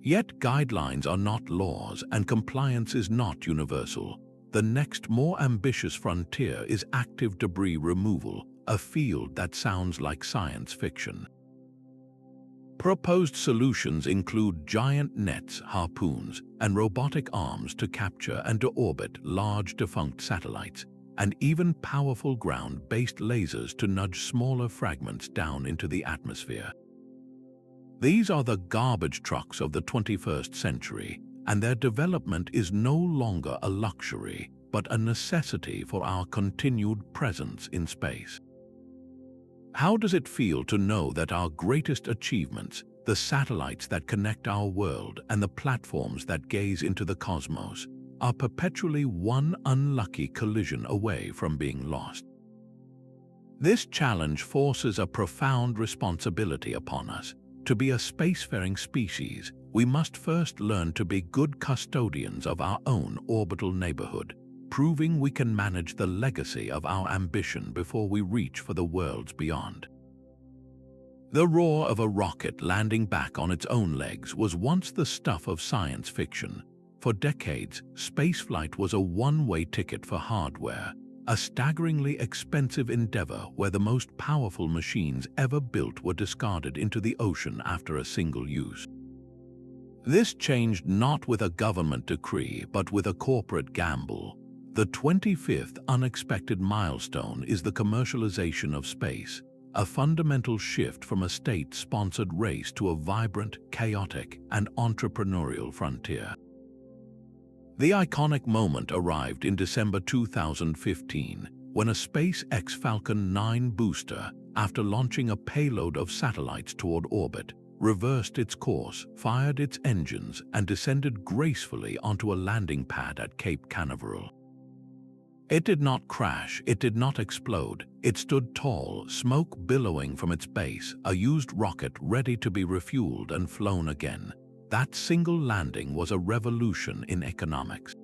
Yet guidelines are not laws and compliance is not universal. The next more ambitious frontier is active debris removal, a field that sounds like science fiction. Proposed solutions include giant nets, harpoons, and robotic arms to capture and to orbit large defunct satellites, and even powerful ground-based lasers to nudge smaller fragments down into the atmosphere. These are the garbage trucks of the 21st century, and their development is no longer a luxury, but a necessity for our continued presence in space. How does it feel to know that our greatest achievements, the satellites that connect our world and the platforms that gaze into the cosmos, are perpetually one unlucky collision away from being lost? This challenge forces a profound responsibility upon us. To be a spacefaring species, we must first learn to be good custodians of our own orbital neighborhood, proving we can manage the legacy of our ambition before we reach for the worlds beyond. The roar of a rocket landing back on its own legs was once the stuff of science fiction. For decades, spaceflight was a one-way ticket for hardware, a staggeringly expensive endeavor where the most powerful machines ever built were discarded into the ocean after a single use. This changed not with a government decree, but with a corporate gamble. The 25th unexpected milestone is the commercialization of space, a fundamental shift from a state-sponsored race to a vibrant, chaotic, and entrepreneurial frontier. The iconic moment arrived in December 2015, when a SpaceX Falcon 9 booster, after launching a payload of satellites toward orbit, reversed its course, fired its engines, and descended gracefully onto a landing pad at Cape Canaveral. It did not crash, it did not explode. It stood tall, smoke billowing from its base, a used rocket ready to be refueled and flown again. That single landing was a revolution in economics.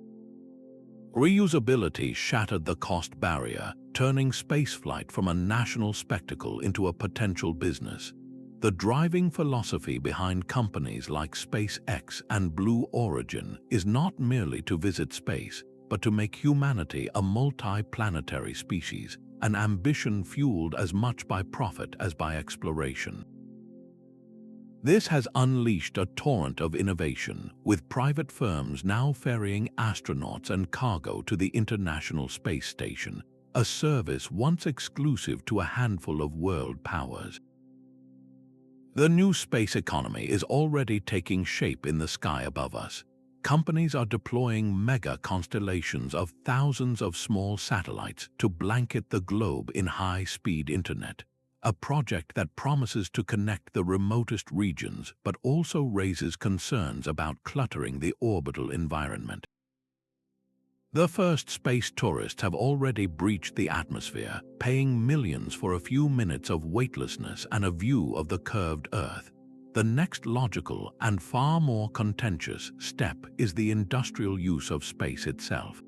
Reusability shattered the cost barrier, turning spaceflight from a national spectacle into a potential business. The driving philosophy behind companies like SpaceX and Blue Origin is not merely to visit space, but to make humanity a multi-planetary species, an ambition fueled as much by profit as by exploration. This has unleashed a torrent of innovation, with private firms now ferrying astronauts and cargo to the International Space Station, a service once exclusive to a handful of world powers. The new space economy is already taking shape in the sky above us. Companies are deploying mega constellations of thousands of small satellites to blanket the globe in high-speed internet, a project that promises to connect the remotest regions but also raises concerns about cluttering the orbital environment. The first space tourists have already breached the atmosphere, paying millions for a few minutes of weightlessness and a view of the curved Earth. The next logical and far more contentious step is the industrial use of space itself.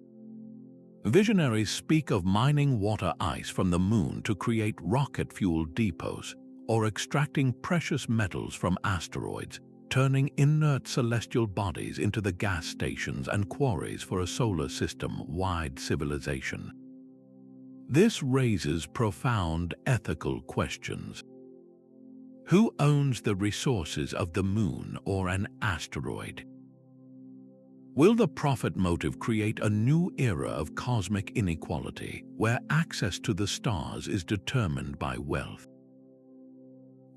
Visionaries speak of mining water ice from the moon to create rocket-fueled depots, or extracting precious metals from asteroids, turning inert celestial bodies into the gas stations and quarries for a solar system-wide civilization. This raises profound ethical questions. Who owns the resources of the moon or an asteroid? Will the profit motive create a new era of cosmic inequality, where access to the stars is determined by wealth?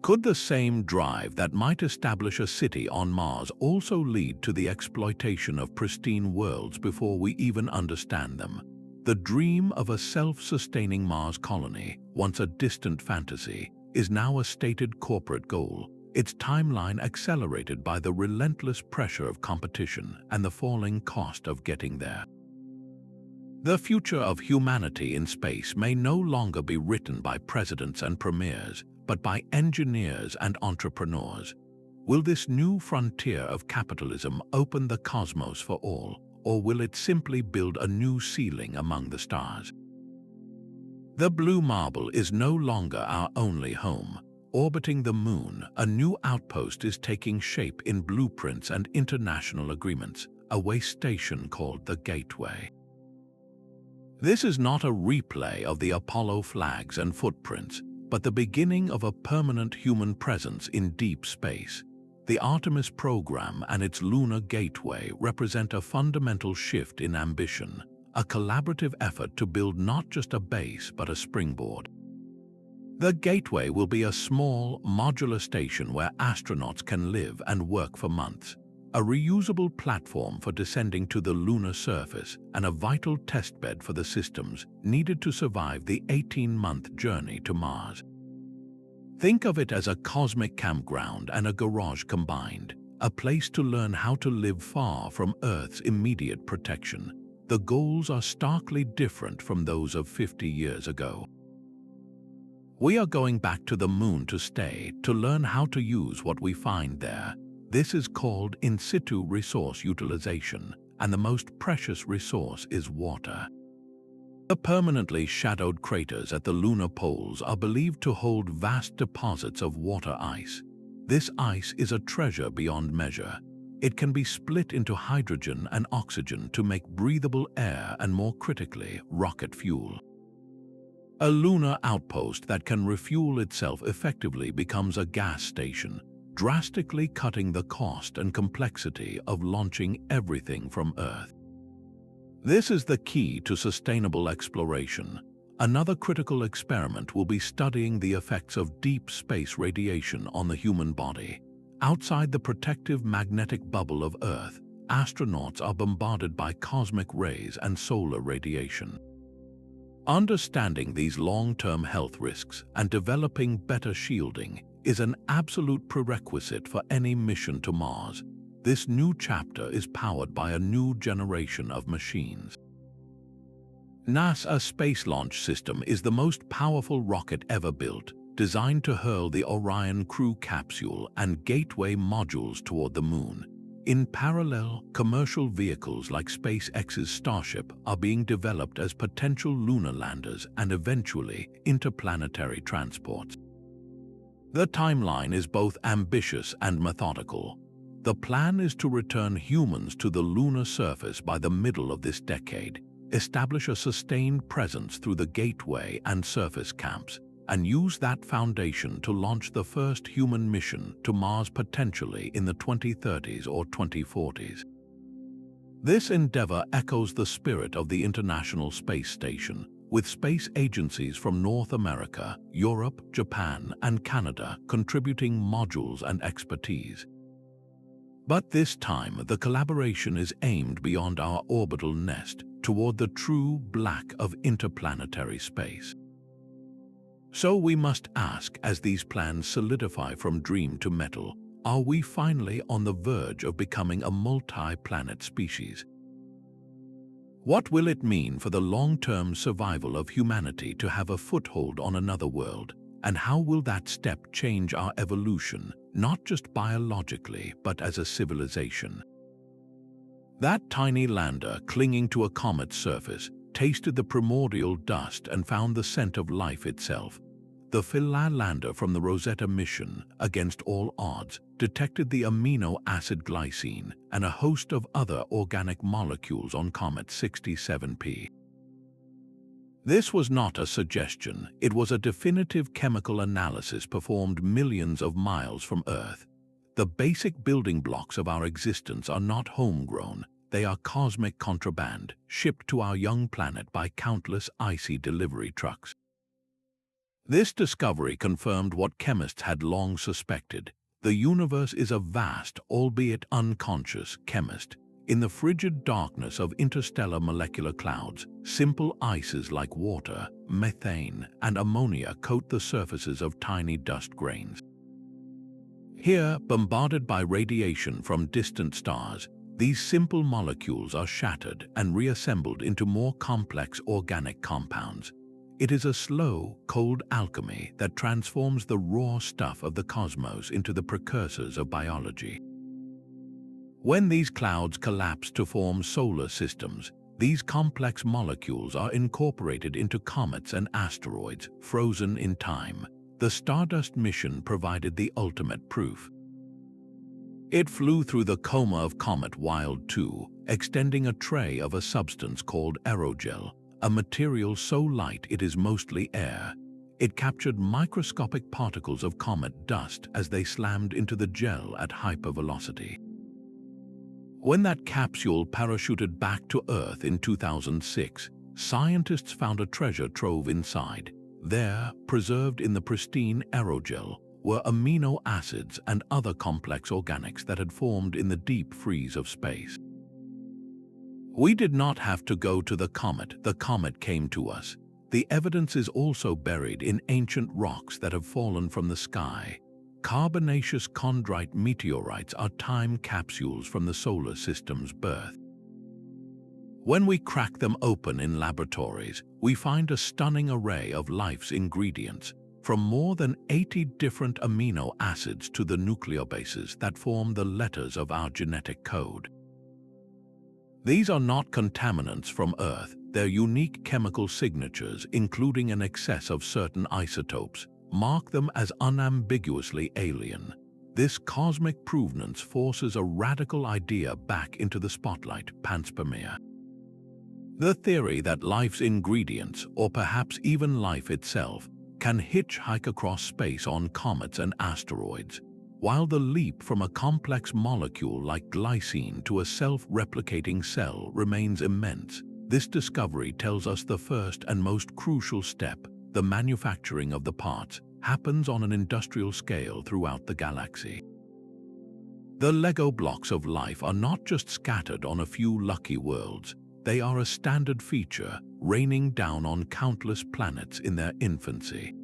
Could the same drive that might establish a city on Mars also lead to the exploitation of pristine worlds before we even understand them? The dream of a self-sustaining Mars colony, once a distant fantasy, is now a stated corporate goal, its timeline accelerated by the relentless pressure of competition and the falling cost of getting there. The future of humanity in space may no longer be written by presidents and premiers, but by engineers and entrepreneurs. Will this new frontier of capitalism open the cosmos for all, or will it simply build a new ceiling among the stars? The blue marble is no longer our only home. Orbiting the moon, a new outpost is taking shape in blueprints and international agreements, a way station called the Gateway. This is not a replay of the Apollo flags and footprints, but the beginning of a permanent human presence in deep space. The Artemis program and its Lunar Gateway represent a fundamental shift in ambition, a collaborative effort to build not just a base but a springboard. The Gateway will be a small, modular station where astronauts can live and work for months, a reusable platform for descending to the lunar surface, and a vital testbed for the systems needed to survive the 18-month journey to Mars. Think of it as a cosmic campground and a garage combined, a place to learn how to live far from Earth's immediate protection. The goals are starkly different from those of 50 years ago. We are going back to the moon to stay, to learn how to use what we find there. This is called in situ resource utilization, and the most precious resource is water. The permanently shadowed craters at the lunar poles are believed to hold vast deposits of water ice. This ice is a treasure beyond measure. It can be split into hydrogen and oxygen to make breathable air and, more critically, rocket fuel. A lunar outpost that can refuel itself effectively becomes a gas station, drastically cutting the cost and complexity of launching everything from Earth. This is the key to sustainable exploration. Another critical experiment will be studying the effects of deep space radiation on the human body. Outside the protective magnetic bubble of Earth, astronauts are bombarded by cosmic rays and solar radiation. Understanding these long-term health risks and developing better shielding is an absolute prerequisite for any mission to Mars. This new chapter is powered by a new generation of machines. NASA's Space Launch System is the most powerful rocket ever built, designed to hurl the Orion crew capsule and Gateway modules toward the moon. In parallel, commercial vehicles like SpaceX's Starship are being developed as potential lunar landers and eventually interplanetary transports. The timeline is both ambitious and methodical. The plan is to return humans to the lunar surface by the middle of this decade, establish a sustained presence through the Gateway and surface camps, and use that foundation to launch the first human mission to Mars potentially in the 2030s or 2040s. This endeavor echoes the spirit of the International Space Station, with space agencies from North America, Europe, Japan, and Canada contributing modules and expertise. But this time, the collaboration is aimed beyond our orbital nest toward the true black of interplanetary space. So we must ask, as these plans solidify from dream to metal, are we finally on the verge of becoming a multi-planet species? What will it mean for the long-term survival of humanity to have a foothold on another world, and how will that step change our evolution, not just biologically, but as a civilization? That tiny lander clinging to a comet's surface tasted the primordial dust and found the scent of life itself. The Philae lander from the Rosetta mission, against all odds, detected the amino acid glycine and a host of other organic molecules on Comet 67P. This was not a suggestion, it was a definitive chemical analysis performed millions of miles from Earth. The basic building blocks of our existence are not homegrown, they are cosmic contraband, shipped to our young planet by countless icy delivery trucks. This discovery confirmed what chemists had long suspected. The universe is a vast, albeit unconscious, chemist. In the frigid darkness of interstellar molecular clouds, simple ices like water, methane, and ammonia coat the surfaces of tiny dust grains. Here, bombarded by radiation from distant stars, these simple molecules are shattered and reassembled into more complex organic compounds. It is a slow, cold alchemy that transforms the raw stuff of the cosmos into the precursors of biology. When these clouds collapse to form solar systems, these complex molecules are incorporated into comets and asteroids, frozen in time. The Stardust mission provided the ultimate proof. It flew through the coma of Comet Wild 2, extending a tray of a substance called aerogel, a material so light it is mostly air. It captured microscopic particles of comet dust as they slammed into the gel at hypervelocity. When that capsule parachuted back to Earth in 2006, scientists found a treasure trove inside. There, preserved in the pristine aerogel, were amino acids and other complex organics that had formed in the deep freeze of space. We did not have to go to the comet came to us. The evidence is also buried in ancient rocks that have fallen from the sky. Carbonaceous chondrite meteorites are time capsules from the solar system's birth. When we crack them open in laboratories, we find a stunning array of life's ingredients, from more than 80 different amino acids to the nucleobases that form the letters of our genetic code. These are not contaminants from Earth, their unique chemical signatures, including an excess of certain isotopes, mark them as unambiguously alien. This cosmic provenance forces a radical idea back into the spotlight: panspermia. The theory that life's ingredients, or perhaps even life itself, can hitchhike across space on comets and asteroids. While the leap from a complex molecule like glycine to a self-replicating cell remains immense, this discovery tells us the first and most crucial step, the manufacturing of the parts, happens on an industrial scale throughout the galaxy. The Lego blocks of life are not just scattered on a few lucky worlds, they are a standard feature, raining down on countless planets in their infancy.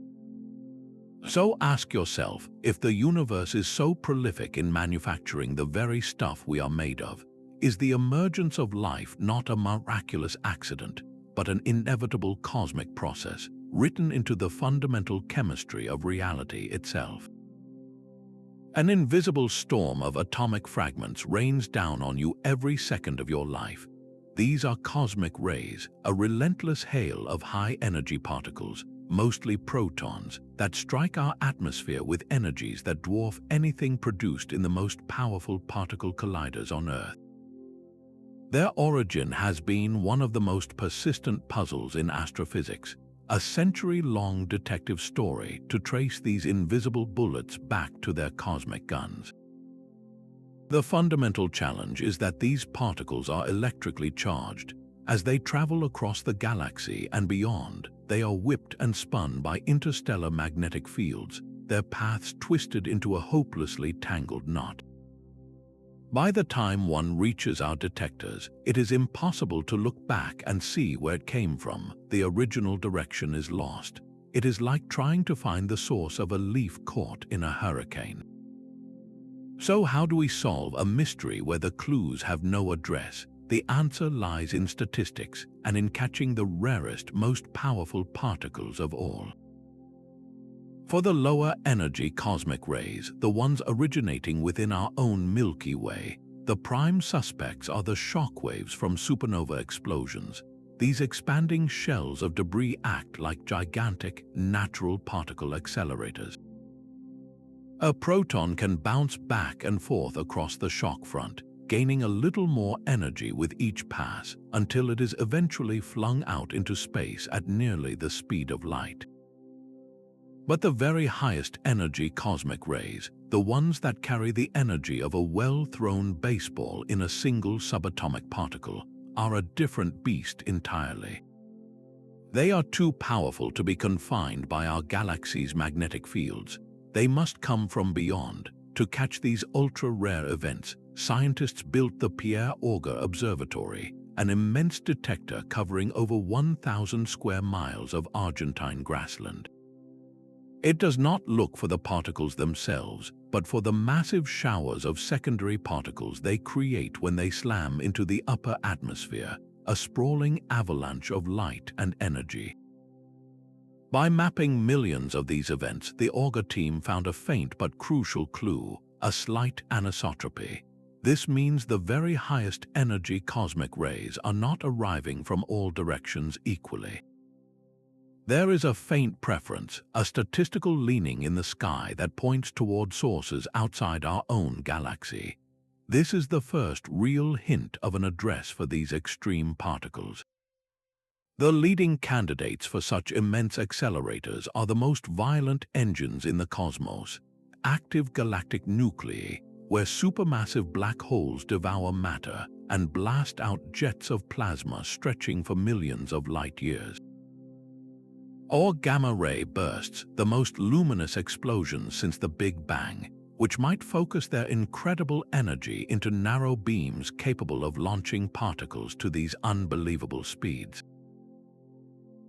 So ask yourself, if the universe is so prolific in manufacturing the very stuff we are made of, is the emergence of life not a miraculous accident, but an inevitable cosmic process, written into the fundamental chemistry of reality itself? An invisible storm of atomic fragments rains down on you every second of your life. These are cosmic rays, a relentless hail of high-energy particles, mostly protons, that strike our atmosphere with energies that dwarf anything produced in the most powerful particle colliders on Earth. Their origin has been one of the most persistent puzzles in astrophysics, a century-long detective story to trace these invisible bullets back to their cosmic guns. The fundamental challenge is that these particles are electrically charged. As they travel across the galaxy and beyond, they are whipped and spun by interstellar magnetic fields, their paths twisted into a hopelessly tangled knot. By the time one reaches our detectors, it is impossible to look back and see where it came from. The original direction is lost. It is like trying to find the source of a leaf caught in a hurricane. So how do we solve a mystery where the clues have no address? The answer lies in statistics and in catching the rarest, most powerful particles of all. For the lower energy cosmic rays, the ones originating within our own Milky Way, the prime suspects are the shock waves from supernova explosions. These expanding shells of debris act like gigantic, natural particle accelerators. A proton can bounce back and forth across the shock front, gaining a little more energy with each pass until it is eventually flung out into space at nearly the speed of light. But the very highest energy cosmic rays, the ones that carry the energy of a well-thrown baseball in a single subatomic particle, are a different beast entirely. They are too powerful to be confined by our galaxy's magnetic fields. They must come from beyond. To catch these ultra-rare events, scientists built the Pierre Auger Observatory, an immense detector covering over 1,000 square miles of Argentine grassland. It does not look for the particles themselves, but for the massive showers of secondary particles they create when they slam into the upper atmosphere, a sprawling avalanche of light and energy. By mapping millions of these events, the Auger team found a faint but crucial clue: a slight anisotropy. This means the very highest energy cosmic rays are not arriving from all directions equally. There is a faint preference, a statistical leaning in the sky that points toward sources outside our own galaxy. This is the first real hint of an address for these extreme particles. The leading candidates for such immense accelerators are the most violent engines in the cosmos: active galactic nuclei, where supermassive black holes devour matter and blast out jets of plasma stretching for millions of light years. Or gamma-ray bursts, the most luminous explosions since the Big Bang, which might focus their incredible energy into narrow beams capable of launching particles to these unbelievable speeds.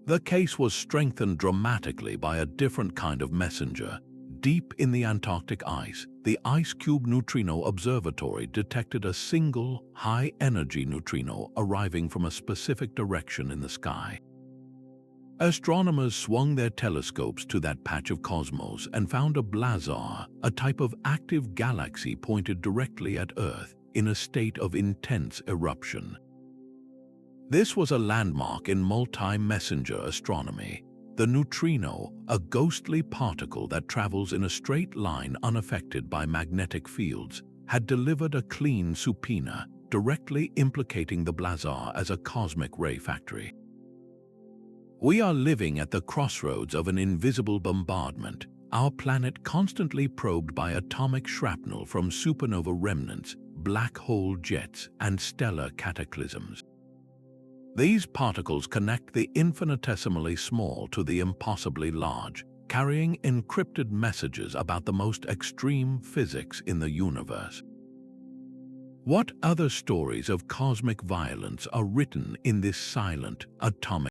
The case was strengthened dramatically by a different kind of messenger. Deep in the Antarctic ice, the Ice Cube Neutrino Observatory detected a single, high-energy neutrino arriving from a specific direction in the sky. Astronomers swung their telescopes to that patch of cosmos and found a blazar, a type of active galaxy pointed directly at Earth, in a state of intense eruption. This was a landmark in multi-messenger astronomy. The neutrino, a ghostly particle that travels in a straight line unaffected by magnetic fields, had delivered a clean subpoena, directly implicating the blazar as a cosmic ray factory. We are living at the crossroads of an invisible bombardment, our planet constantly probed by atomic shrapnel from supernova remnants, black hole jets, and stellar cataclysms. These particles connect the infinitesimally small to the impossibly large, carrying encrypted messages about the most extreme physics in the universe. What other stories of cosmic violence are written in this silent, atomic